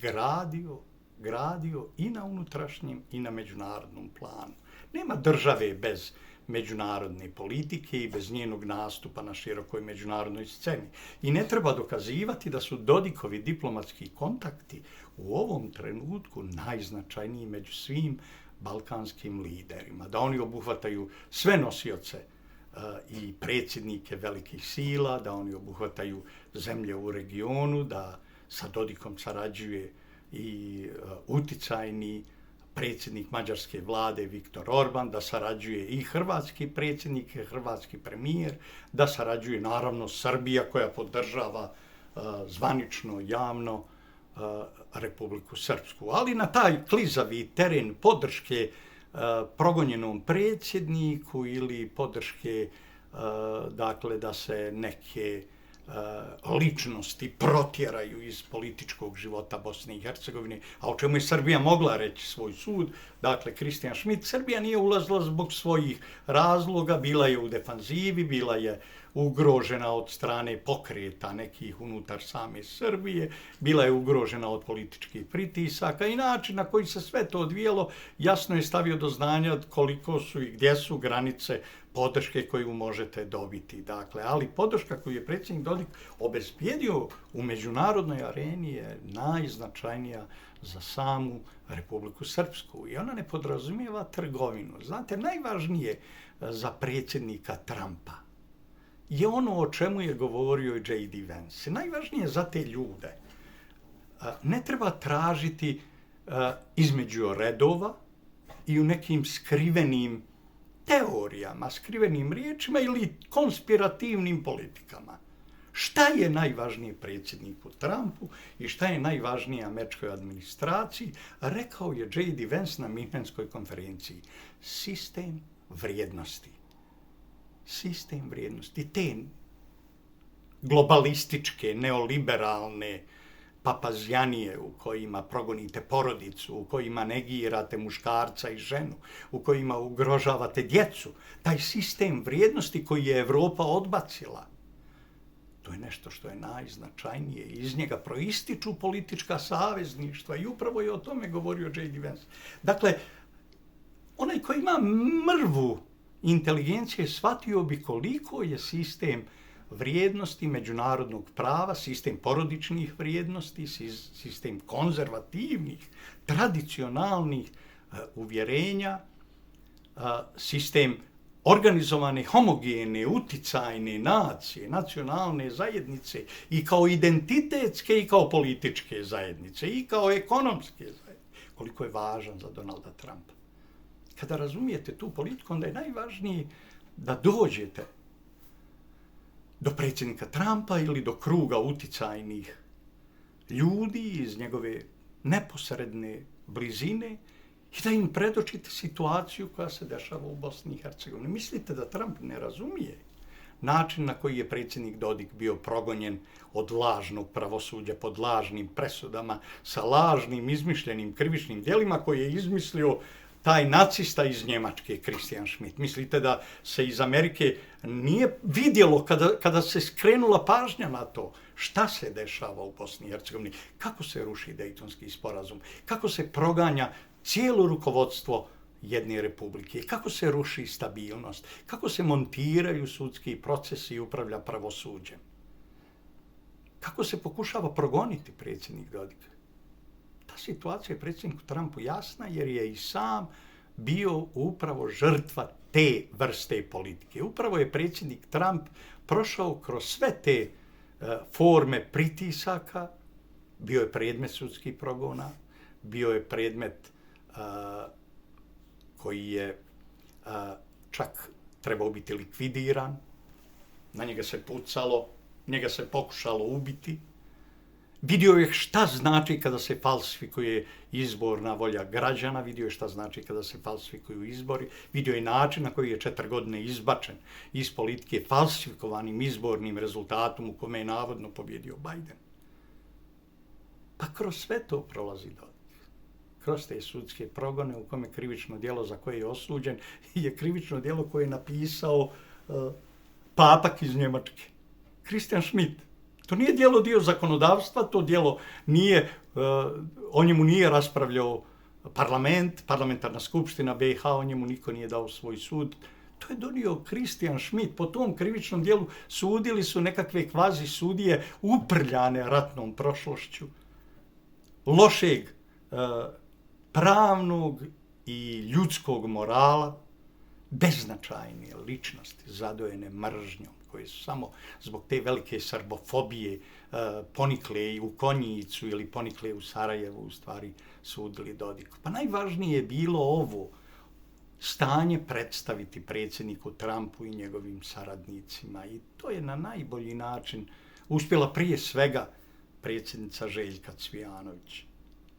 Speaker 1: gradio i na unutrašnjem i na međunarodnom planu. Nema države bez međunarodne politike i bez njenog nastupa na širokoj međunarodnoj sceni. I ne treba dokazivati da su Dodikovi diplomatski kontakti u ovom trenutku najznačajniji među svim balkanskim liderima. Da oni obuhvataju sve nosioce i predsjednike velikih sila, da oni obuhvataju zemlje u regionu, da sa Dodikom sarađuje i uticajni predsjednik mađarske vlade Viktor Orban, da sarađuje i hrvatski predsjednik, hrvatski premijer, da sarađuje naravno Srbija koja podržava zvanično, javno Republiku Srpsku. Ali na taj klizavi teren podrške progonjenom predsjedniku ili podrške dakle da se neke ličnosti protjeraju iz političkog života Bosne i Hercegovine, a o čemu je Srbija mogla reći svoj sud. Dakle, Kristijan Šmit, Srbija nije ulazila zbog svojih razloga, bila je u defanzivi, bila je ugrožena od strane pokreta nekih unutar same Srbije, bila je ugrožena od političkih pritisaka i način na koji se sve to odvijalo jasno je stavio do znanja koliko su i gdje su granice podrške koju možete dobiti. Dakle, ali podrška koju je predsjednik Dodik obezbijedio u međunarodnoj areni je najznačajnija za samu Republiku Srpsku i ona ne podrazumijeva trgovinu. Znate, najvažnije za predsjednika Trumpa je ono o čemu je govorio i J.D. Vance. Najvažnije za te ljude. Ne treba tražiti između redova i u nekim skrivenim teorijama, skrivenim riječima ili konspirativnim politikama. šta je najvažnije predsjedniku Trumpu i šta je najvažnije američkoj administraciji, rekao je J.D. Vance na Minhenskoj konferenciji. Sistem vrijednosti. Sistem vrijednosti. Te globalističke, neoliberalne papazjanije u kojima progonite porodicu, u kojima negirate muškarca i ženu, u kojima ugrožavate djecu. Taj sistem vrijednosti koji je Evropa odbacila. To je nešto što je najznačajnije. Iz njega proističu politička savezništva i upravo je o tome govorio J.D. Vance. Dakle, onaj koji ima mrvu inteligencije shvatio bi koliko je sistem vrijednosti međunarodnog prava, sistem porodičnih vrijednosti, sistem konzervativnih, tradicionalnih uvjerenja, sistem organizovane, homogene, uticajne nacije, nacionalne zajednice i kao identitetske i kao političke zajednice i kao ekonomske zajednice. Koliko je važan za Donalda Trumpa. Kada razumijete tu politiku, onda je najvažnije da dođete do predsjednika Trumpa ili do kruga uticajnih ljudi iz njegove neposredne blizine i da im predočite situaciju koja se dešava u Bosni i Hercegovini. Mislite da Trump ne razumije način na koji je predsjednik Dodik bio progonjen od lažnog pravosuđa pod lažnim presudama sa lažnim izmišljenim krivičnim djelima koje je izmislio taj nacista iz Njemačke, Christian Schmidt. Mislite da se iz Amerike nije vidjelo kada se skrenula pažnja na to šta se dešava u Bosni i Hercegovini, kako se ruši Dejtonski sporazum, kako se proganja cijelo rukovodstvo jedne republike, kako se ruši stabilnost, kako se montiraju sudski procesi i upravlja pravosuđem. Kako se pokušava progoniti predsjednik Dodik. Ta situacija je predsjedniku Trumpu jasna jer je i sam bio upravo žrtva te vrste politike. Upravo je predsjednik Trump prošao kroz sve te forme pritisaka, bio je predmet sudskih progona, bio je predmet koji je čak trebao biti likvidiran, na njega se pucalo, njega se pokušalo ubiti. Vidio je šta znači kada se falsifikuje izborna volja građana, vidio je šta znači kada se falsifikuju izbori, vidio je način na koji je 4 godine izbačen iz politike falsifikovanim izbornim rezultatom u kome je navodno pobjedio Biden. Pa kroz sve to prolazi Dodik. Kroz te sudske progone u kome krivično djelo za koje je osuđen je krivično djelo koje je napisao papak iz Njemačke, Christian Schmidt. To nije djelo dio zakonodavstva, to djelo nije, o njemu nije raspravljao parlament, parlamentarna skupština BiH, o njemu niko nije dao svoj sud. To je donio Christian Schmidt. Po tom krivičnom djelu sudili su nekakve kvazi sudije uprljane ratnom prošlošću, lošeg pravnog i ljudskog morala, beznačajne ličnosti zadojene mržnjom, koje su samo zbog te velike srbofobije ponikle i u Konjicu ili ponikle u Sarajevu, u stvari sudili Dodiku. Pa najvažnije je bilo ovo stanje predstaviti predsjedniku Trumpu i njegovim saradnicima i to je na najbolji način uspjela prije svega predsjednica Željka Cvijanović.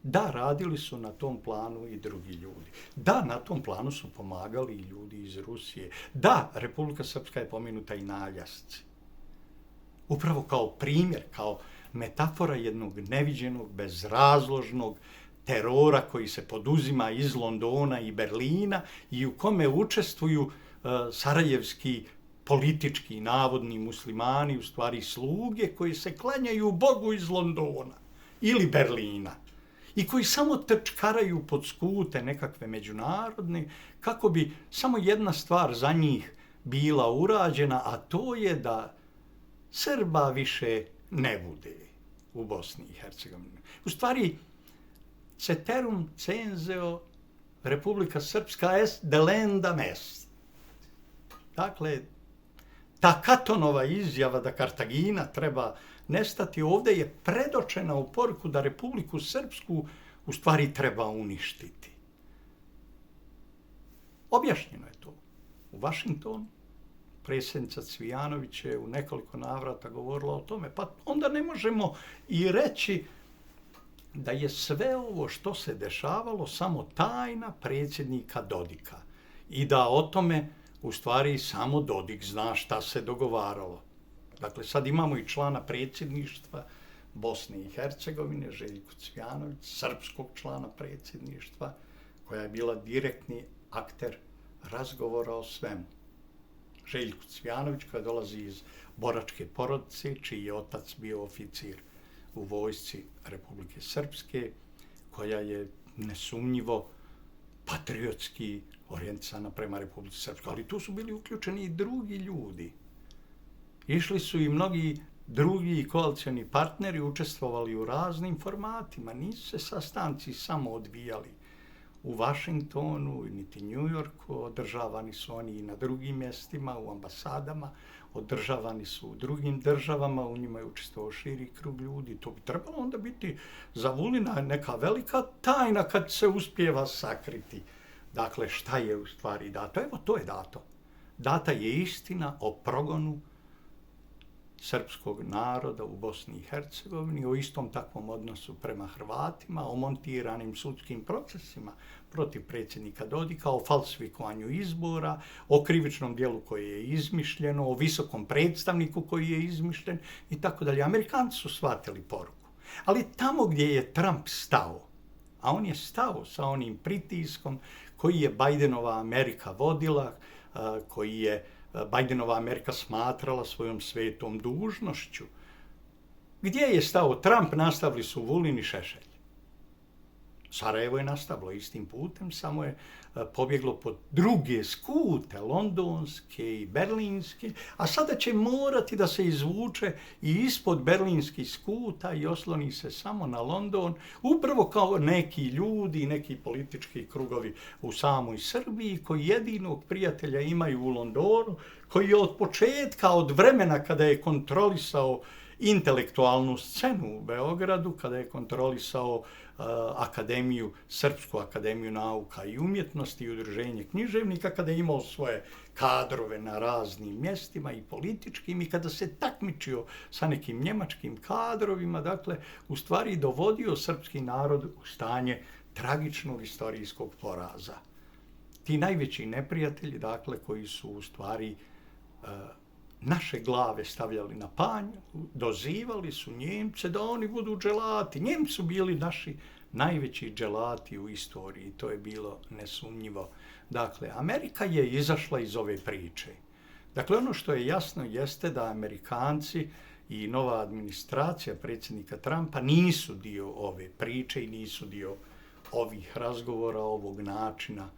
Speaker 1: Da, radili su na tom planu i drugi ljudi. Da, na tom planu su pomagali i ljudi iz Rusije. Da, Republika Srpska je pomenuta i na Aljasci. Upravo kao primjer, kao metafora jednog neviđenog, bezrazložnog terora koji se poduzima iz Londona i Berlina i u kome učestvuju sarajevski politički navodni muslimani, u stvari sluge koji se klanjaju Bogu iz Londona ili Berlina i koji samo trčkaraju pod skute nekakve međunarodne kako bi samo jedna stvar za njih bila urađena, a to je da Srba više ne bude u Bosni i Hercegovini. U stvari, ceterum censeo Republika Srpska est delendam est. Dakle, ta Katonova izjava da Kartagina treba nestati ovdje je predočena u poruku da Republiku Srpsku u stvari treba uništiti. Objašnjeno je to u Vašingtonu, predsjednica Cvijanović je u nekoliko navrata govorila o tome. Pa onda ne možemo i reći da je sve ovo što se dešavalo samo tajna predsjednika Dodika i da o tome u stvari samo Dodik zna šta se dogovaralo. Dakle, sad imamo i člana predsjedništva Bosne i Hercegovine, Željku Cvijanović, srpskog člana predsjedništva, koja je bila direktni akter razgovora o svemu. Željku Cvijanović, koja dolazi iz boračke porodice, čiji je otac bio oficir u vojsci Republike Srpske, koja je nesumnjivo patriotski orijentisana prema Republici Srpskoj. Ali tu su bili uključeni i drugi ljudi. Išli su i mnogi drugi koalicioni partneri, učestvovali u raznim formatima. Nisu se sastanci samo odvijali u Vašingtonu, niti New Yorku, održavani su oni i na drugim mjestima, u ambasadama, održavani su u drugim državama, u njima je učestvovao širi krug ljudi. To bi trebalo onda biti za Vulina neka velika tajna kad se uspijeva sakriti. Dakle, šta je u stvari dato? Evo, to je dato. Data je istina o progonu srpskog naroda u Bosni i Hercegovini, o istom takvom odnosu prema Hrvatima, o montiranim sudskim procesima protiv predsjednika Dodika, o falsifikovanju izbora, o krivičnom dijelu koje je izmišljeno, o visokom predstavniku koji je izmišljen i tako dalje. Amerikanci su shvatili poruku. Ali tamo gdje je Trump stao, a on je stao sa onim pritiskom koji je Bidenova Amerika vodila, koji je Bidenova Amerika smatrala svojom svetom dužnošću. Gdje je stao Trump, nastavili su Vulin i Šešelj. Sarajevo je nastavilo istim putem, samo je pobjeglo pod druge skute, londonske i berlinske, a sada će morati da se izvuče i ispod berlinskih skuta i osloni se samo na London, upravo kao neki ljudi, neki politički krugovi u samoj Srbiji, koji jedinog prijatelja imaju u Londonu, koji je od početka, od vremena kada je kontrolisao intelektualnu scenu u Beogradu, kada je kontrolisao akademiju, Srpsku akademiju nauka i umjetnosti i udruženje književnika, kada je imao svoje kadrove na raznim mjestima i političkim i kada se takmičio sa nekim njemačkim kadrovima, dakle, u stvari dovodio srpski narod u stanje tragičnog istorijskog poraza. Ti najveći neprijatelji, dakle, koji su u stvari naše glave stavljali na panj, dozivali su Njemce da oni budu dželati. Njemci su bili naši najveći dželati u istoriji, to je bilo nesumnjivo. Dakle, Amerika je izašla iz ove priče. Dakle, ono što je jasno jeste da Amerikanci i nova administracija predsjednika Trumpa nisu dio ove priče i nisu dio ovih razgovora, ovog načina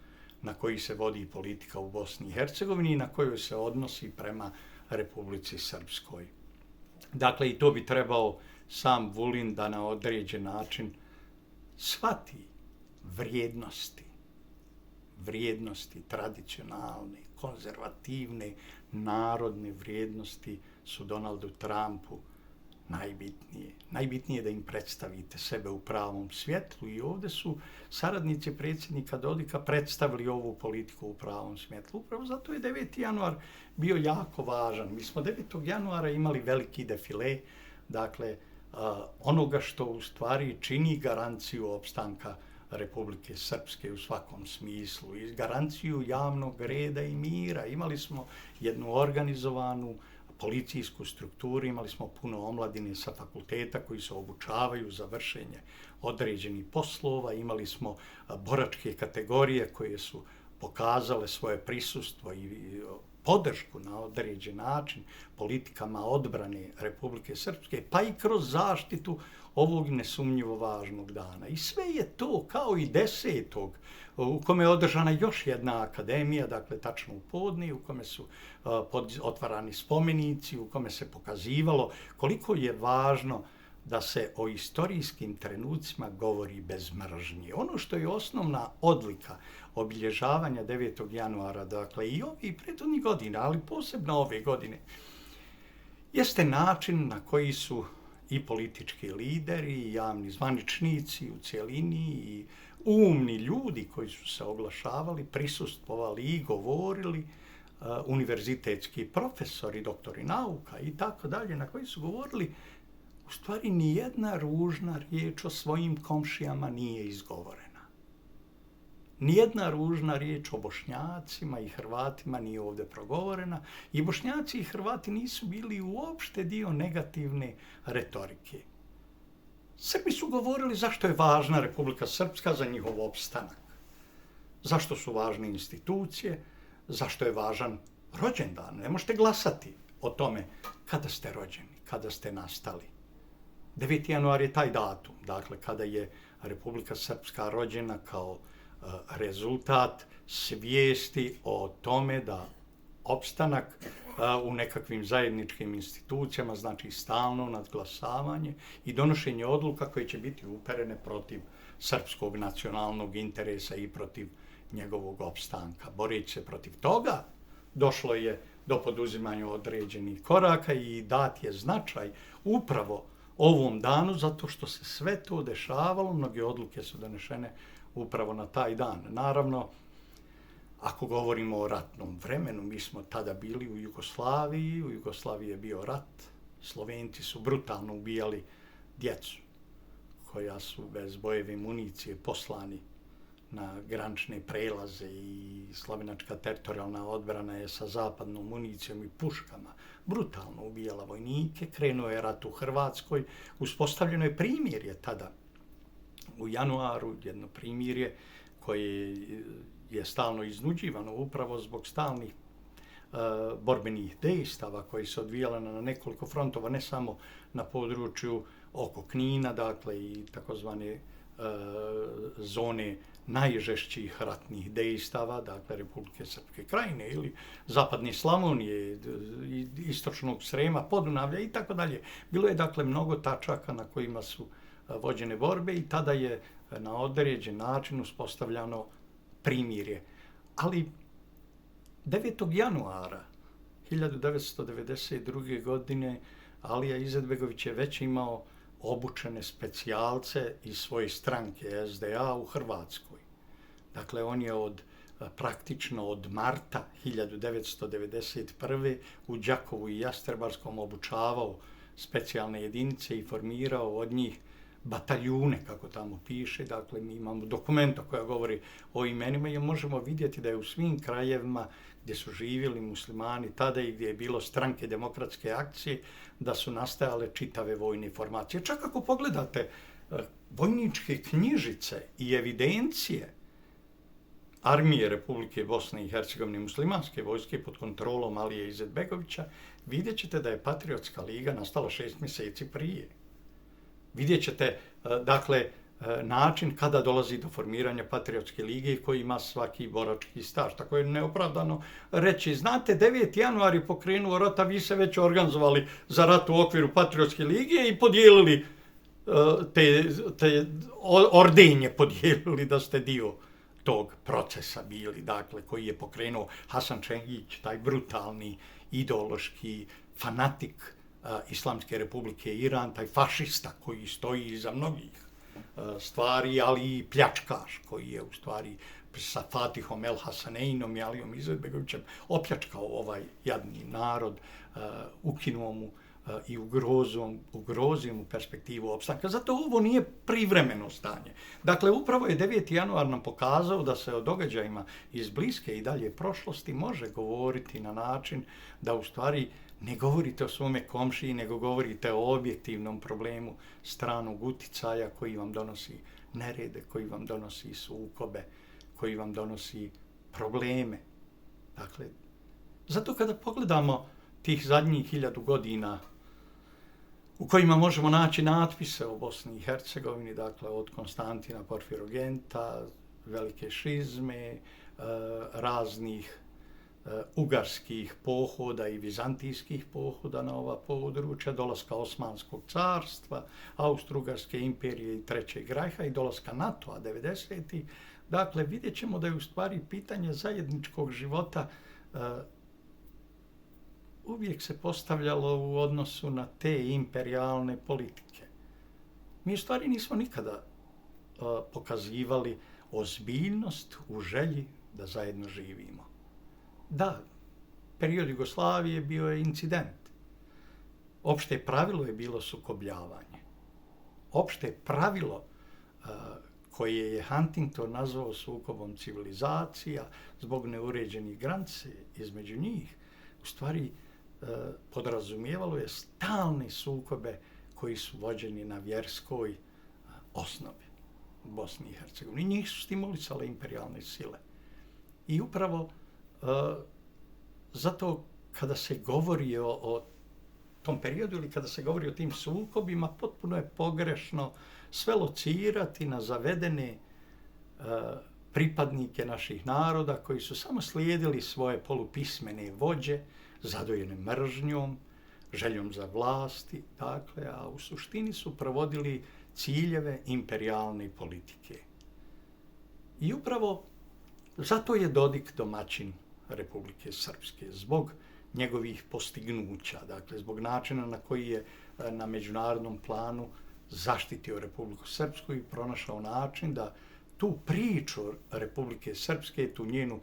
Speaker 1: na koji se vodi politika u Bosni i Hercegovini i na kojoj se odnosi prema Republici Srpskoj. Dakle, i to bi trebao sam Vulin da na određen način shvati vrijednosti tradicionalne, konzervativne, narodne vrijednosti su Donaldu Trumpu najbitnije. Najbitnije je da im predstavite sebe u pravom svjetlu i ovdje su saradnici predsjednika Dodika predstavili ovu politiku u pravom svjetlu. Upravo zato je 9. januar bio jako važan. Mi smo 9. januara imali veliki defile, dakle, onoga što u stvari čini garanciju opstanka Republike Srpske u svakom smislu i garanciju javnog reda i mira. Imali smo jednu organizovanu policijsku strukturu, imali smo puno omladine sa fakulteta koji se obučavaju za vršenje određenih poslova, imali smo boračke kategorije koje su pokazale svoje prisustvo i podršku na određen način politikama odbrane Republike Srpske, pa i kroz zaštitu ovog nesumnjivo važnog dana. I sve je to kao i 10. u kome je održana još jedna akademija, dakle tačno u podne, u kome su otvarani spomenici, u kome se pokazivalo koliko je važno da se o istorijskim trenucima govori bez mržnje. Ono što je osnovna odlika obilježavanja 9. januara, dakle i ovih prethodnih godina, ali posebno ove godine, jeste način na koji su i politički lideri, i javni zvaničnici u cjelini, i umni ljudi koji su se oglašavali, prisustvovali i govorili univerzitetski profesori, doktori nauka i tako dalje, na koji su govorili u stvari nijedna ružna riječ o svojim komšijama nije izgovorena. Nijedna ružna riječ o Bošnjacima i Hrvatima nije ovdje progovorena i Bošnjaci i Hrvati nisu bili uopšte dio negativne retorike. Srbi su govorili zašto je važna Republika Srpska za njihov opstanak, zašto su važne institucije, zašto je važan rođendan. Ne možete glasati o tome kada ste rođeni, kada ste nastali. 9. januar je taj datum, dakle kada je Republika Srpska rođena kao rezultat svijesti o tome da opstanak u nekakvim zajedničkim institucijama znači stalno nadglasavanje i donošenje odluka koje će biti uperene protiv srpskog nacionalnog interesa i protiv njegovog opstanka. Boreći se protiv toga, došlo je do poduzimanja određenih koraka i dat je značaj upravo ovom danu zato što se sve to dešavalo, mnoge odluke su donešene upravo na taj dan. Naravno, ako govorimo o ratnom vremenu, mi smo tada bili u Jugoslaviji, u Jugoslaviji je bio rat, Slovenci su brutalno ubijali djecu koja su bez bojeve municije poslani na granične prelaze i slovenačka teritorijalna odbrana je sa zapadnom municijom i puškama brutalno ubijala vojnike. Krenuo je rat u Hrvatskoj, uspostavljeno je primirje tada u januaru, jedno primirje koje je stalno iznuđivano upravo zbog stalnih borbenih dejstava koji se odvijala na nekoliko frontova, ne samo na području oko Knina, dakle i takozvane zone najžešćih ratnih dejstava, dakle Republike Srpske krajine ili zapadne Slavonije, istočnog Srema, Podunavlja i tako dalje. Bilo je dakle mnogo tačaka na kojima su vođene borbe i tada je na određen način uspostavljano primirje. Ali 9. januara 1992. godine Alija Izetbegović je već imao obučene specijalce iz svoje stranke SDA u Hrvatskoj. Dakle, on je praktično od marta 1991. u Đakovu i Jastrebarskom obučavao specijalne jedinice i formirao od njih bataljune, kako tamo piše. Dakle, mi imamo dokumenta koja govori o imenima i možemo vidjeti da je u svim krajevima gdje su živjeli muslimani tada i gdje je bilo stranke demokratske akcije, da su nastajale čitave vojne formacije. Čak ako pogledate vojničke knjižice i evidencije Armije Republike Bosne i Hercegovine, muslimanske vojske pod kontrolom Alije Izetbegovića, vidjet ćete da je Patriotska liga nastala 6 mjeseci prije. Vidjet ćete, dakle, način kada dolazi do formiranja Patriotske lige koji ima svaki borački staž. Tako je neopravdano reći, znate, 9. januar je pokrenuo rat, a vi se već organizovali za rat u okviru Patriotske lige i podijelili te ordenje, podijelili da ste dio tog procesa bili, dakle, koji je pokrenuo Hasan Čengić, taj brutalni, ideološki fanatik Islamske republike Iran, taj fašista koji stoji iza mnogih stvari, ali i pljačkaš koji je u stvari sa Fatihom El Hasaneinom i Alijom Izetbegovićem opljačkao ovaj jadni narod, ukinuo mu i ugrozio mu perspektivu opstanka. Zato ovo nije privremeno stanje. Dakle, upravo je 9. januar nam pokazao da se o događajima iz bliske i dalje prošlosti može govoriti na način da u stvari ne govorite o svome komšiji, nego govorite o objektivnom problemu stranog uticaja koji vam donosi nerede, koji vam donosi sukobe, koji vam donosi probleme. Dakle, zato kada pogledamo tih zadnjih 1000 godina u kojima možemo naći natpise o Bosni i Hercegovini, dakle od Konstantina Porfirogenta, velike šizme, raznih ugarskih pohoda i vizantijskih pohoda na ova područja, dolaska Osmanskog carstva, Austro-Ugarske imperije i Trećeg rajha i dolaska NATO-a 90. Dakle, vidjet ćemo da je u stvari pitanje zajedničkog života uvijek se postavljalo u odnosu na te imperijalne politike. Mi u stvari nismo nikada pokazivali ozbiljnost u želji da zajedno živimo. Da, period Jugoslavije bio je incident. Opšte pravilo je bilo sukobljavanje. Opšte pravilo koje je Huntington nazvao sukobom civilizacija zbog neuređenih granice između njih, u stvari podrazumijevalo je stalne sukobe koji su vođeni na vjerskoj osnovi u Bosni i Hercegovini. Njih su stimulisale imperijalne sile. I upravo zato kada se govori o tom periodu ili kada se govori o tim sukobima, potpuno je pogrešno sve locirati na zavedene pripadnike naših naroda koji su samo slijedili svoje polupismene vođe, zadojene mržnjom, željom za vlasti, dakle, a u suštini su provodili ciljeve imperijalne politike. I upravo zato je Dodik domaćin Republike Srpske, zbog njegovih postignuća, dakle, zbog načina na koji je na međunarodnom planu zaštitio Republiku Srpsku i pronašao način da tu priču Republike Srpske, tu njenu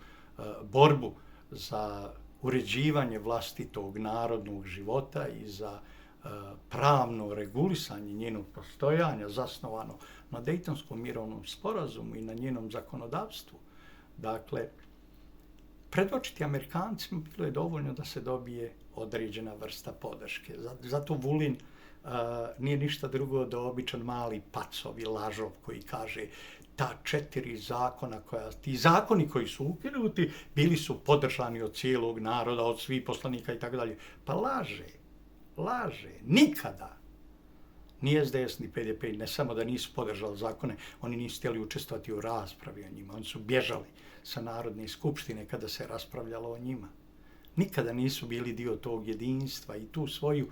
Speaker 1: borbu za uređivanje vlastitog narodnog života i za pravno regulisanje njenog postojanja zasnovano na Dejtonskom mirovnom sporazumu i na njenom zakonodavstvu. Dakle, predočiti Amerikancima bilo je dovoljno da se dobije određena vrsta podrške. Zato Vulin nije ništa drugo do običan mali pacov i lažov koji kaže ta 4 zakona, ti zakoni koji su ukinuti bili su podržani od cijelog naroda, od svih poslanika i tako dalje. Pa laže, nikada. Ni SDS, ni PDP, ne samo da nisu podržali zakone, oni nisu htjeli učestvovati u raspravi o njima. Oni su bježali sa Narodne skupštine kada se raspravljalo o njima. Nikada nisu bili dio tog jedinstva i tu svoju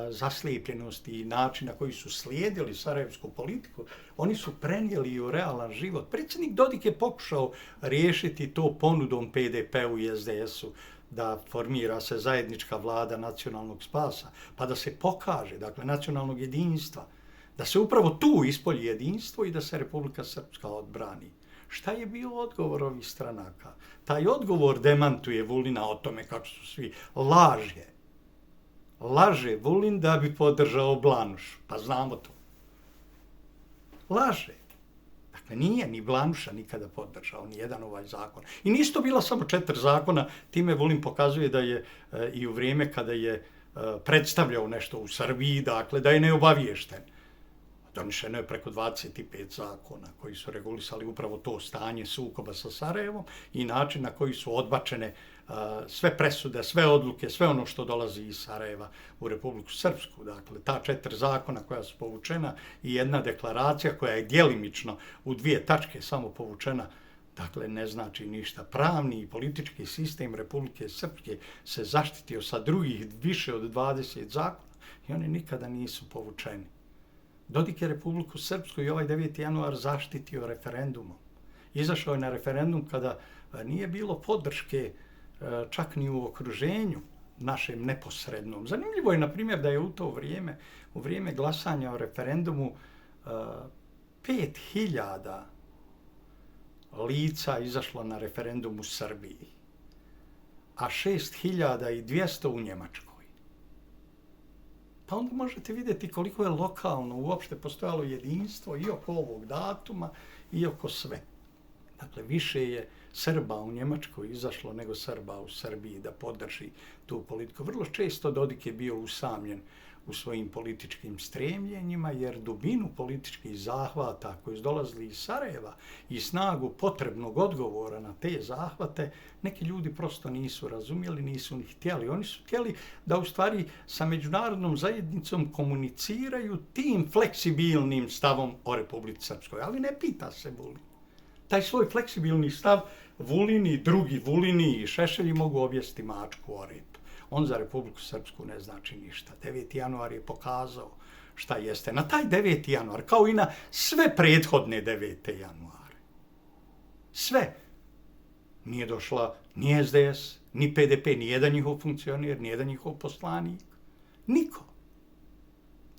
Speaker 1: zaslijepljenost i način na koji su slijedili sarajevsku politiku, oni su prenijeli u realan život. Predsjednik Dodik je pokušao riješiti to ponudom PDP-u i SDS-u da formira se zajednička vlada nacionalnog spasa, pa da se pokaže, dakle, nacionalnog jedinstva, da se upravo tu ispolji jedinstvo i da se Republika Srpska odbrani. Šta je bio odgovor ovih stranaka? Taj odgovor demantuje Vulina o tome kako su svi laže. Laže Vulin da bi podržao Blanušu. Pa znamo to. Laže. Dakle, nije ni Blanuša nikada podržao nijedan ovaj zakon. I nisu to bila samo 4 zakona. Time Vulin pokazuje da je i u vrijeme kada je predstavljao nešto u Srbiji, dakle, da je neobaviješten. Donešeno je preko 25 zakona koji su regulisali upravo to stanje sukoba sa Sarajevom i način na koji su odbačene sve presude, sve odluke, sve ono što dolazi iz Sarajeva u Republiku Srpsku. Dakle, ta 4 zakona koja su povučena i jedna deklaracija koja je djelimično u 2 tačke samo povučena, dakle, ne znači ništa. Pravni i politički sistem Republike Srpske se zaštitio sa drugih više od 20 zakona i oni nikada nisu povučeni. Dodik je Republiku Srpsku i ovaj 9. januar zaštitio referendumom. Izašao je na referendum kada nije bilo podrške čak ni u okruženju našem neposrednom. Zanimljivo je, na primjer, da je u to vrijeme, u vrijeme glasanja o referendumu, 5.000 lica izašlo na referendum u Srbiji, a 6.200 u Njemačkoj. Pa onda možete vidjeti koliko je lokalno uopšte postojalo jedinstvo i oko ovog datuma i oko sve. Dakle, više je Srba u Njemačkoj izašlo nego Srba u Srbiji da podrži tu politiku. Vrlo često Dodik je bio usamljen u svojim političkim stremljenjima, jer dubinu političkih zahvata koji su dolazili iz Sarajeva i snagu potrebnog odgovora na te zahvate, neki ljudi prosto nisu razumjeli, nisu ni htjeli. Oni su htjeli da u stvari sa međunarodnom zajednicom komuniciraju tim fleksibilnim stavom o Republici Srpskoj, ali ne pita se Vulin. Taj svoj fleksibilni stav Vulin i drugi Vulini i Šešelji mogu objesti mačku o rep. On za Republiku Srpsku ne znači ništa. 9. januar je pokazao šta jeste. Na taj 9. januar, kao i na sve prethodne 9. januare. Sve. Nije došla ni SDS, ni PDP, ni jedan njihov funkcioner, ni jedan njihov poslanik. Niko.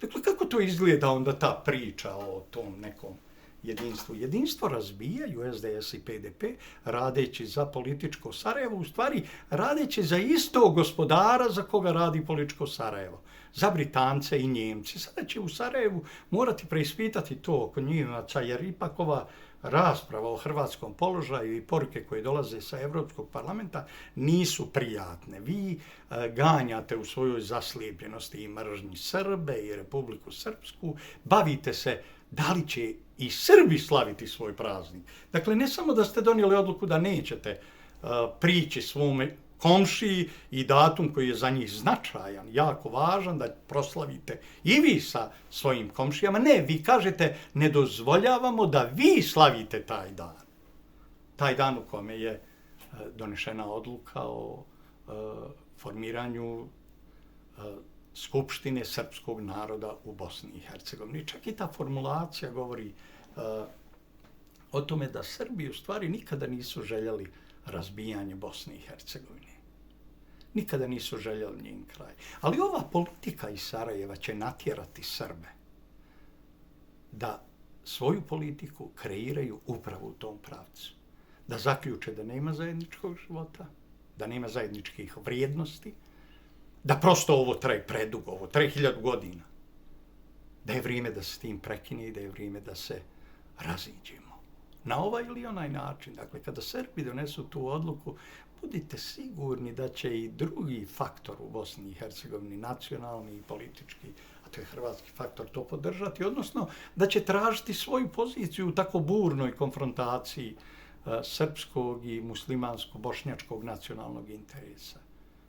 Speaker 1: Dakle, kako to izgleda onda ta priča o tom nekom jedinstvu. Jedinstvo razbijaju SDS i PDP radeći za političko Sarajevo, u stvari radeći za istog gospodara za koga radi političko Sarajevo. Za Britance i Njemci. Sada će u Sarajevu morati preispitati to oko Njivaca, jer ipak ova rasprava o hrvatskom položaju i poruke koje dolaze sa Europskog parlamenta nisu prijatne. Vi ganjate u svojoj zaslijepljenosti i mržnji Srbe i Republiku Srpsku, bavite se da li će i Srbi slaviti svoj praznik. Dakle, ne samo da ste donijeli odluku da nećete prići svome komšiji i datum koji je za njih značajan, jako važan, da proslavite i vi sa svojim komšijama. Ne, vi kažete ne dozvoljavamo da vi slavite taj dan. Taj dan u kome je donešena odluka o formiranju Skupštine srpskog naroda u Bosni i Hercegovini. Čak i ta formulacija govori o tome da Srbi u stvari nikada nisu željeli razbijanje Bosne i Hercegovine. Nikada nisu željeli njen kraj. Ali ova politika iz Sarajeva će natjerati Srbe da svoju politiku kreiraju upravo u tom pravcu. Da zaključe da nema zajedničkog života, da nema zajedničkih vrijednosti, da prosto ovo traje predugo, ovo traje 1000 godina. Da je vrijeme da se s tim prekine i da je vrijeme da se raziđemo. Na ovaj ili onaj način. Dakle, kada Srbi donesu tu odluku, budite sigurni da će i drugi faktor u Bosni i Hercegovini, nacionalni i politički, a to je hrvatski faktor, to podržati, odnosno da će tražiti svoju poziciju u tako burnoj konfrontaciji srpskog i muslimansko-bošnjačkog nacionalnog interesa.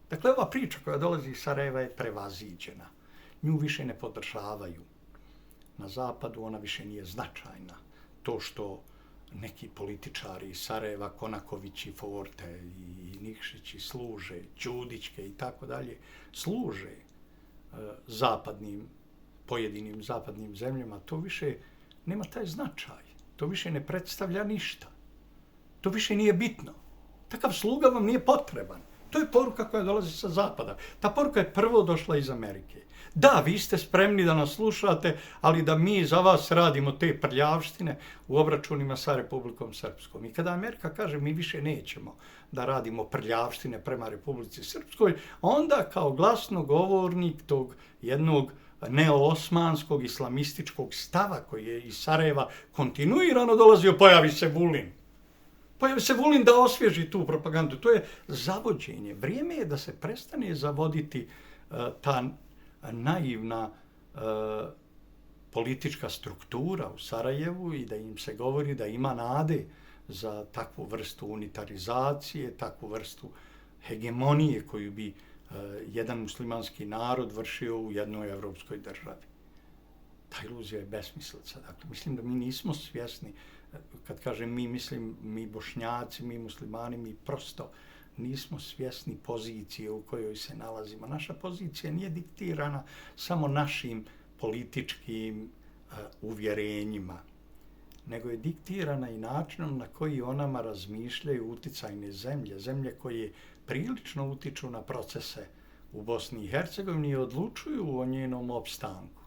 Speaker 1: Dakle, ova priča koja dolazi iz Sarajeva je prevaziđena. Nju više ne podržavaju. Na zapadu ona više nije značajna. To što neki političari iz Sarajeva, Konaković i Forte i Nikšić služe, Ćudićke i tako dalje, služe pojedinim zapadnim zemljama, to više nema taj značaj. To više ne predstavlja ništa. To više nije bitno. Takav sluga vam nije potreban. To je poruka koja dolazi sa zapada. Ta poruka je prvo došla iz Amerike. Da, vi ste spremni da nas slušate, ali da mi za vas radimo te prljavštine u obračunima sa Republikom Srpskom. I kada Amerika kaže mi više nećemo da radimo prljavštine prema Republici Srpskoj, onda kao glasnogovornik tog jednog neoosmanskog islamističkog stava koji je iz Sarajeva kontinuirano dolazio, pojavi se Vulin. Pojavi se Vulin da osvježi tu propagandu. To je zavođenje. Vrijeme je da se prestane zavoditi ta naivna politička struktura u Sarajevu i da im se govori da ima nade za takvu vrstu unitarizacije, takvu vrstu hegemonije koju bi jedan muslimanski narod vršio u jednoj evropskoj državi. Ta iluzija je besmislica. Dakle, mislim da mi nismo svjesni, kad kažem mi, mislim mi Bošnjaci, mi muslimani, mi prosto nismo svjesni pozicije u kojoj se nalazimo. Naša pozicija nije diktirana samo našim političkim uvjerenjima, nego je diktirana i načinom na koji o nama razmišljaju uticajne zemlje, zemlje koje prilično utiču na procese u Bosni i Hercegovini i odlučuju o njenom opstanku.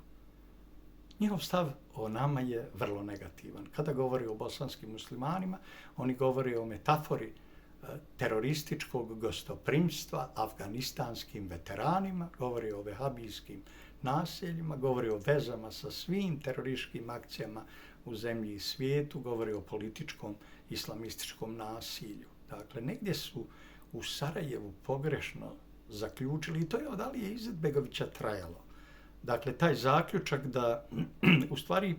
Speaker 1: Njihov stav o nama je vrlo negativan. Kada govori o bosanskim muslimanima, oni govore o metafori terorističkog gostoprimstva afganistanskim veteranima, govori o vehabijskim naseljima, govori o vezama sa svim terorističkim akcijama u zemlji i svijetu, govori o političkom islamističkom nasilju. Dakle, negdje su u Sarajevu pogrešno zaključili, i to je od Alije Izetbegovića trajalo. Dakle, taj zaključak da u stvari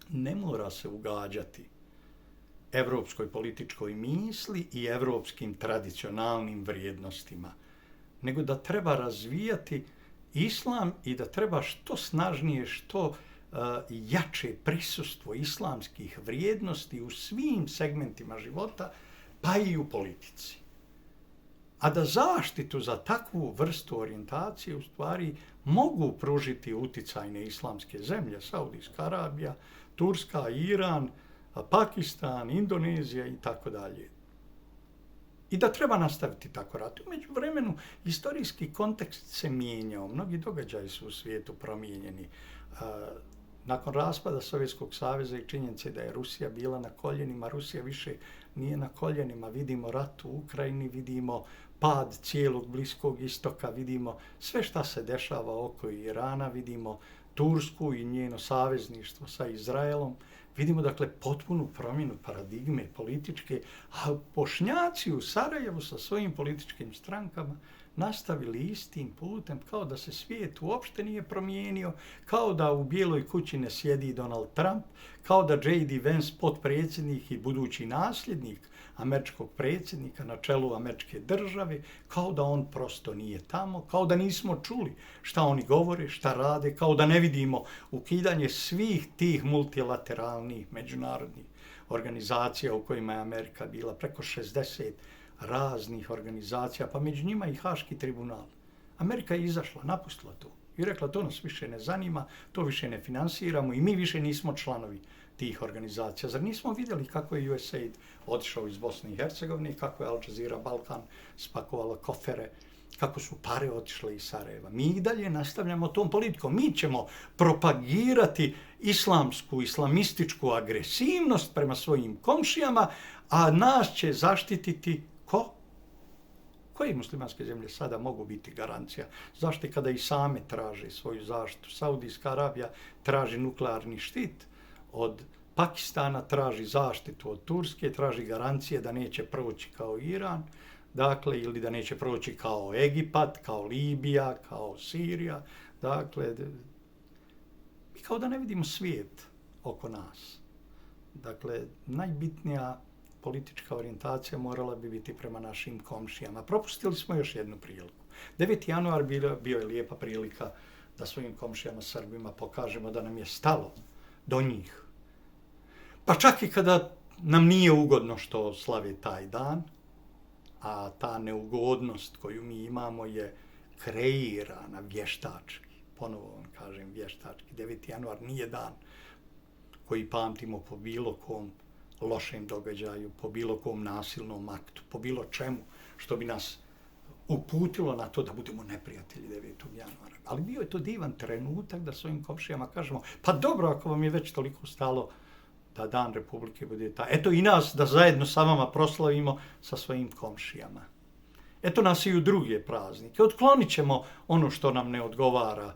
Speaker 1: ne mora se ugađati evropskoj političkoj misli i evropskim tradicionalnim vrijednostima, nego da treba razvijati islam i da treba što snažnije, što jače prisustvo islamskih vrijednosti u svim segmentima života, pa i u politici. A da zaštitu za takvu vrstu orijentacije u stvari mogu pružiti uticajne islamske zemlje, Saudijska Arabija, Turska, Iran, Pakistan, Indonezija i tako dalje. I da treba nastaviti tako rad. U međuvremenu istorijski kontekst se mijenjao, mnogi događaji su u svijetu promijenjeni. nakon raspada Sovjetskog saveza i činjenice da je Rusija bila na koljenima, Rusija više nije na koljenima. Vidimo rat u Ukrajini, vidimo pad cijelog Bliskog istoka, vidimo sve šta se dešava oko Irana, vidimo Tursku i njeno savezništvo sa Izraelom. Vidimo, dakle, potpunu promjenu paradigme političke, a Bošnjaci u Sarajevu sa svojim političkim strankama nastavili istim putem, kao da se svijet uopšte nije promijenio, kao da u Bijeloj kući ne sjedi Donald Trump, kao da J.D. Vance, potpredsjednik i budući nasljednik američkog predsjednika na čelu američke države, kao da on prosto nije tamo, kao da nismo čuli šta oni govore, šta rade, kao da ne vidimo ukidanje svih tih multilateralnih međunarodnih organizacija u kojima je Amerika bila, preko 60 raznih organizacija, pa među njima i Haški tribunal. Amerika je izašla, napustila to i rekla to nas više ne zanima, to više ne finansiramo i mi više nismo članovi tih organizacija. Zar nismo vidjeli kako je USAID otišao iz Bosne i Hercegovine, kako je Al Jazeera Balkan spakovala kofere, kako su pare otišle iz Sarajeva. Mi i dalje nastavljamo tom politikom. Mi ćemo propagirati islamsku, islamističku agresivnost prema svojim komšijama, a nas će zaštititi ko? Koje muslimanske zemlje sada mogu biti garancija zaštite kada i same traže svoju zaštitu? Saudijska Arabija traži nuklearni štit od Pakistana, traži zaštitu od Turske, traži garancije da neće proći kao Iran, dakle, ili da neće proći kao Egipat, kao Libija, kao Sirija. Dakle, mi kao da ne vidimo svijet oko nas. Dakle, najbitnija politička orijentacija morala bi biti prema našim komšijama. Propustili smo još jednu priliku. 9. januar bio je lijepa prilika da svojim komšijama Srbima pokažemo da nam je stalo do njih. Pa čak i kada nam nije ugodno što slave taj dan, a ta neugodnost koju mi imamo je kreirana vještački. Ponovo vam kažem vještački. 9. januar nije dan koji pamtimo po bilo kom lošem događaju, po bilo kom nasilnom aktu, po bilo čemu što bi nas uputilo na to da budemo neprijatelji 9. januara. Ali bio je to divan trenutak da svojim komšijama kažemo, pa dobro, ako vam je već toliko stalo da Dan Republike bude ta. Eto i nas da zajedno sa vama proslavimo sa svojim komšijama. Eto nas i u druge praznike. Otklonit ćemo ono što nam ne odgovara,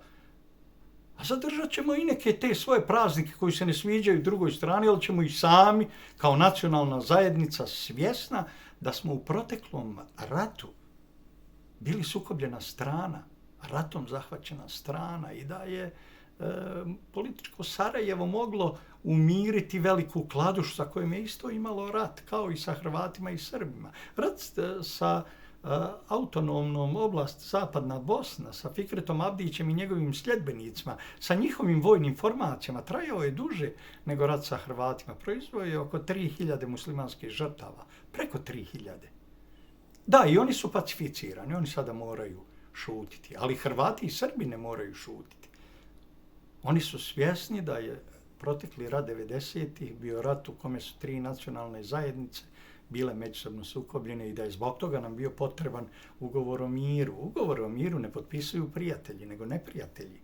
Speaker 1: a zadržat ćemo i neke te svoje praznike koji se ne sviđaju drugoj strani, ali ćemo i sami kao nacionalna zajednica svjesna da smo u proteklom ratu bili sukobljena strana, ratom zahvaćena strana i da je političko Sarajevo moglo umiriti veliku kladušu sa kojom je isto imalo rat, kao i sa Hrvatima i Srbima. Rat sa autonomnom oblast Zapadna Bosna, sa Fikretom Abdićem i njegovim sljedbenicima, sa njihovim vojnim formacijama, trajao je duže nego rat sa Hrvatima. Proizveo je oko 3000 muslimanskih žrtava, preko 3000. Da, i oni su pacificirani, oni sada moraju šutiti, ali Hrvati i Srbi ne moraju šutiti. Oni su svjesni da je protekli rat 90-ih bio rat u kome su 3 nacionalne zajednice bile međusobno sukobljene i da je zbog toga nam bio potreban ugovor o miru. Ugovor o miru ne potpisuju prijatelji, nego neprijatelji.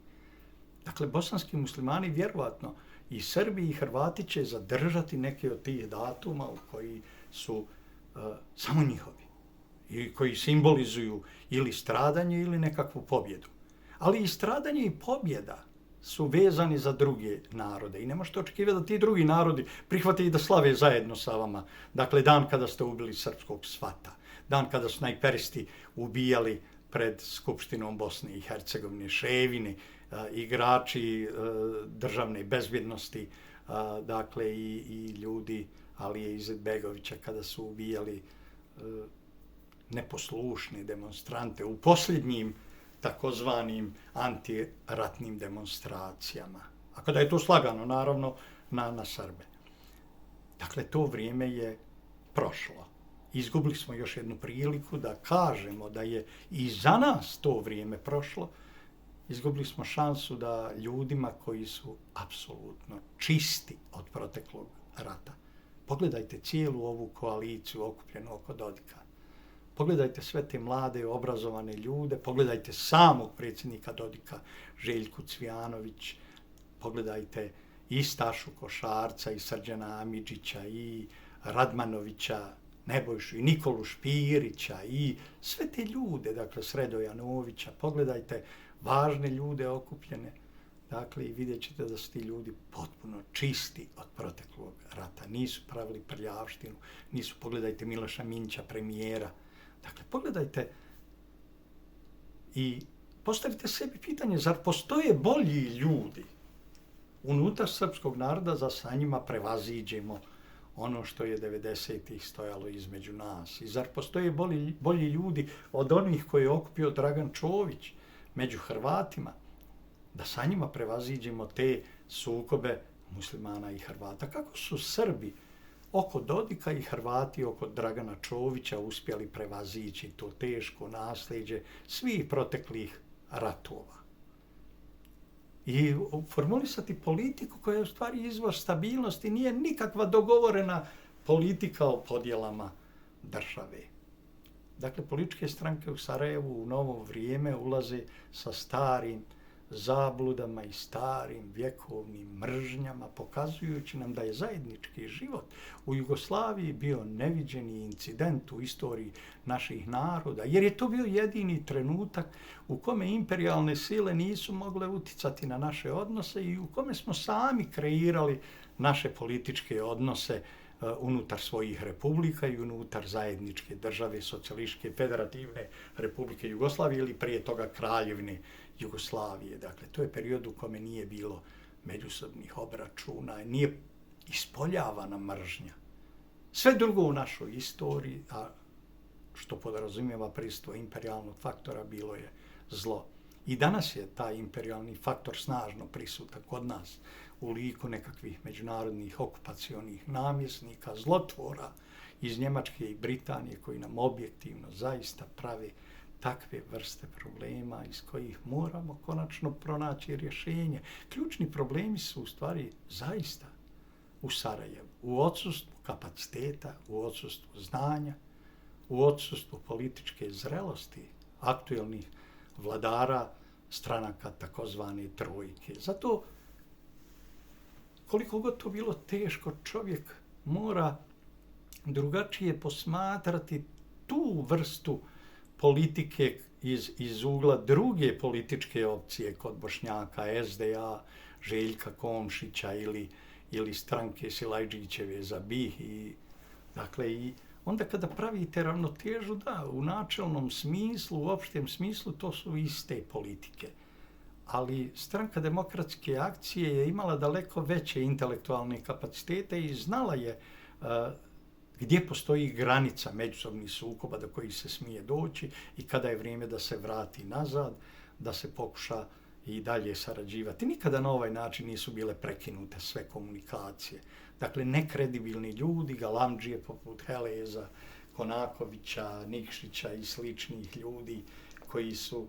Speaker 1: Dakle, bosanski muslimani vjerovatno i Srbi i Hrvati će zadržati neke od tih datuma u koji su samo njihovi i koji simbolizuju ili stradanje ili nekakvu pobjedu. Ali i stradanje i pobjeda su vezani za druge narode i ne možete očekivati da ti drugi narodi prihvate i da slave zajedno sa vama. Dakle, dan kada ste ubili srpskog svata, dan kada su snajperisti ubijali pred Skupštinom Bosne i Hercegovine, Ševine, igrači državne bezbjednosti, dakle i ljudi Alije Izetbegovića kada su ubijali neposlušne demonstrante u posljednjim takozvanim antiratnim demonstracijama. A kada je to slagano, naravno, na Srbe. Dakle, to vrijeme je prošlo. Izgubili smo još jednu priliku da kažemo da je i za nas to vrijeme prošlo. Izgubili smo šansu da ljudima koji su apsolutno čisti od proteklog rata. Pogledajte cijelu ovu koaliciju okupljenu oko Dodika. Pogledajte sve te mlade, obrazovane ljude, pogledajte samog predsjednika Dodika, Željku Cvijanović, pogledajte i Stašu Košarca, i Srđana Amidžića, i Radmanovića, Nebojšu, i Nikolu Špirića, i sve te ljude, dakle Sredoja Novića, pogledajte važne ljude okupljene, dakle i vidjet ćete da su ti ljudi potpuno čisti od proteklog rata, nisu pravili prljavštinu, pogledajte Miloša Minća, premijera, dakle pogledajte i postavite sebi pitanje, zar postoje bolji ljudi unutar srpskog naroda da sa njima prevaziđemo ono što je 90-ih stojalo između nas? I zar postoje bolji ljudi od onih koje je okupio Dragan Čović među Hrvatima, da sa njima prevaziđemo te sukobe muslimana i Hrvata? Kako su Srbi oko Dodika i Hrvati oko Dragana Čovića uspjeli prevazići to teško nasljeđe svih proteklih ratova i formulisati politiku koja je u stvari izvor stabilnosti, nije nikakva dogovorena politika o podjelama države. Dakle, političke stranke u Sarajevu u novo vrijeme ulaze sa starim zabludama i starim vjekovnim mržnjama, pokazujući nam da je zajednički život u Jugoslaviji bio neviđeni incident u istoriji naših naroda, jer je to bio jedini trenutak u kome imperijalne sile nisu mogle uticati na naše odnose i u kome smo sami kreirali naše političke odnose unutar svojih republika i unutar zajedničke države Socijalističke federativne Republike Jugoslavije ili prije toga Kraljevine Jugoslavije. Dakle, to je period u kome nije bilo međusobnih obračuna, nije ispoljavana mržnja. Sve drugo u našoj istoriji, a što podrazumijeva prisustvo imperijalnog faktora, bilo je zlo. I danas je taj imperijalni faktor snažno prisutan kod nas u liku nekakvih međunarodnih okupacionih namjesnika, zlotvora iz Njemačke i Britanije koji nam objektivno zaista prave takve vrste problema iz kojih moramo konačno pronaći rješenje. Ključni problemi su u stvari zaista u Sarajevu, u odsustvu kapaciteta, u odsustvu znanja, u odsustvu političke zrelosti aktuelnih vladara stranaka takozvane trojke. Zato, koliko god to bilo teško, čovjek mora drugačije posmatrati tu vrstu politike iz ugla druge političke opcije kod Bošnjaka, SDA, Željka Komšića ili stranke Silajđićeve za BiH. Dakle, i onda kada pravite ravnotežu, da, u načelnom smislu, u opštem smislu, to su iste politike. Ali Stranka demokratske akcije je imala daleko veće intelektualne kapacitete i znala je gdje postoji granica međusobnih sukoba do kojih se smije doći i kada je vrijeme da se vrati nazad, da se pokuša i dalje sarađivati. Nikada na ovaj način nisu bile prekinute sve komunikacije. Dakle, nekredibilni ljudi, galamdžije poput Heleza, Konakovića, Nikšića i sličnih ljudi koji su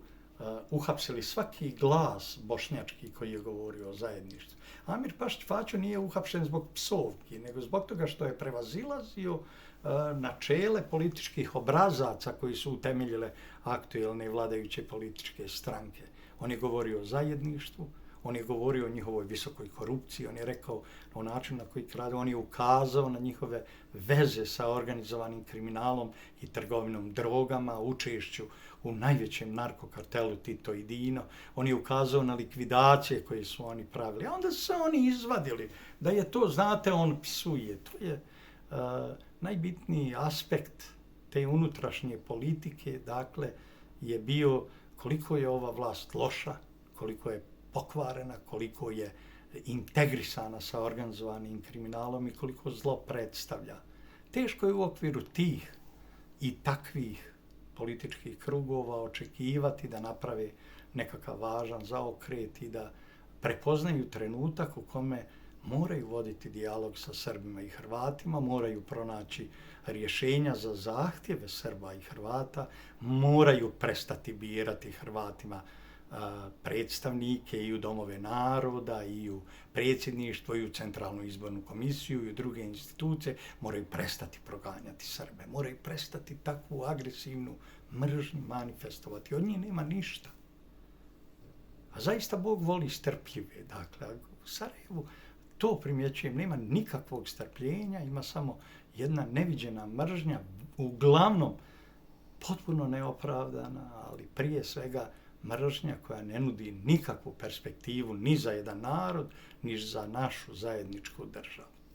Speaker 1: uhapsili svaki glas bošnjački koji je govorio o zajedništvu. Amir Pašić Faćo nije uhapšen zbog psovki, nego zbog toga što je prevazilazio načele političkih obrazaca koji su utemeljile aktuelne vladajuće političke stranke. On je govorio o zajedništvu, on je govorio o njihovoj visokoj korupciji, on je rekao o načinu na koji krade, on je ukazao na njihove veze sa organizovanim kriminalom i trgovinom drogama, učešću u najvećem narkokartelu Tito i Dino. On je ukazao na likvidacije koje su oni pravili. A onda su se oni izvadili da je to, znate, on psuje. To je najbitniji aspekt te unutrašnje politike, dakle, je bio koliko je ova vlast loša, koliko je pokvarena, koliko je integrisana sa organizovanim kriminalom i koliko zlo predstavlja. Teško je u okviru tih i takvih političkih krugova očekivati da naprave nekakav važan zaokret i da prepoznaju trenutak u kome moraju voditi dijalog sa Srbima i Hrvatima, moraju pronaći rješenja za zahtjeve Srba i Hrvata, moraju prestati birati Hrvatima predstavnike i u domove naroda, i u predsjedništvo, i u Centralnu izbornu komisiju, i u druge institucije, moraju prestati proganjati Srbe, moraju prestati takvu agresivnu mržnju manifestovati. Od njih nema ništa. A zaista Bog voli strpljive. Dakle, u Sarajevu to primjećujem, nema nikakvog strpljenja, ima samo jedna neviđena mržnja, uglavnom potpuno neopravdana, ali prije svega mržnja koja ne nudi nikakvu perspektivu ni za jedan narod, ni za našu zajedničku državu.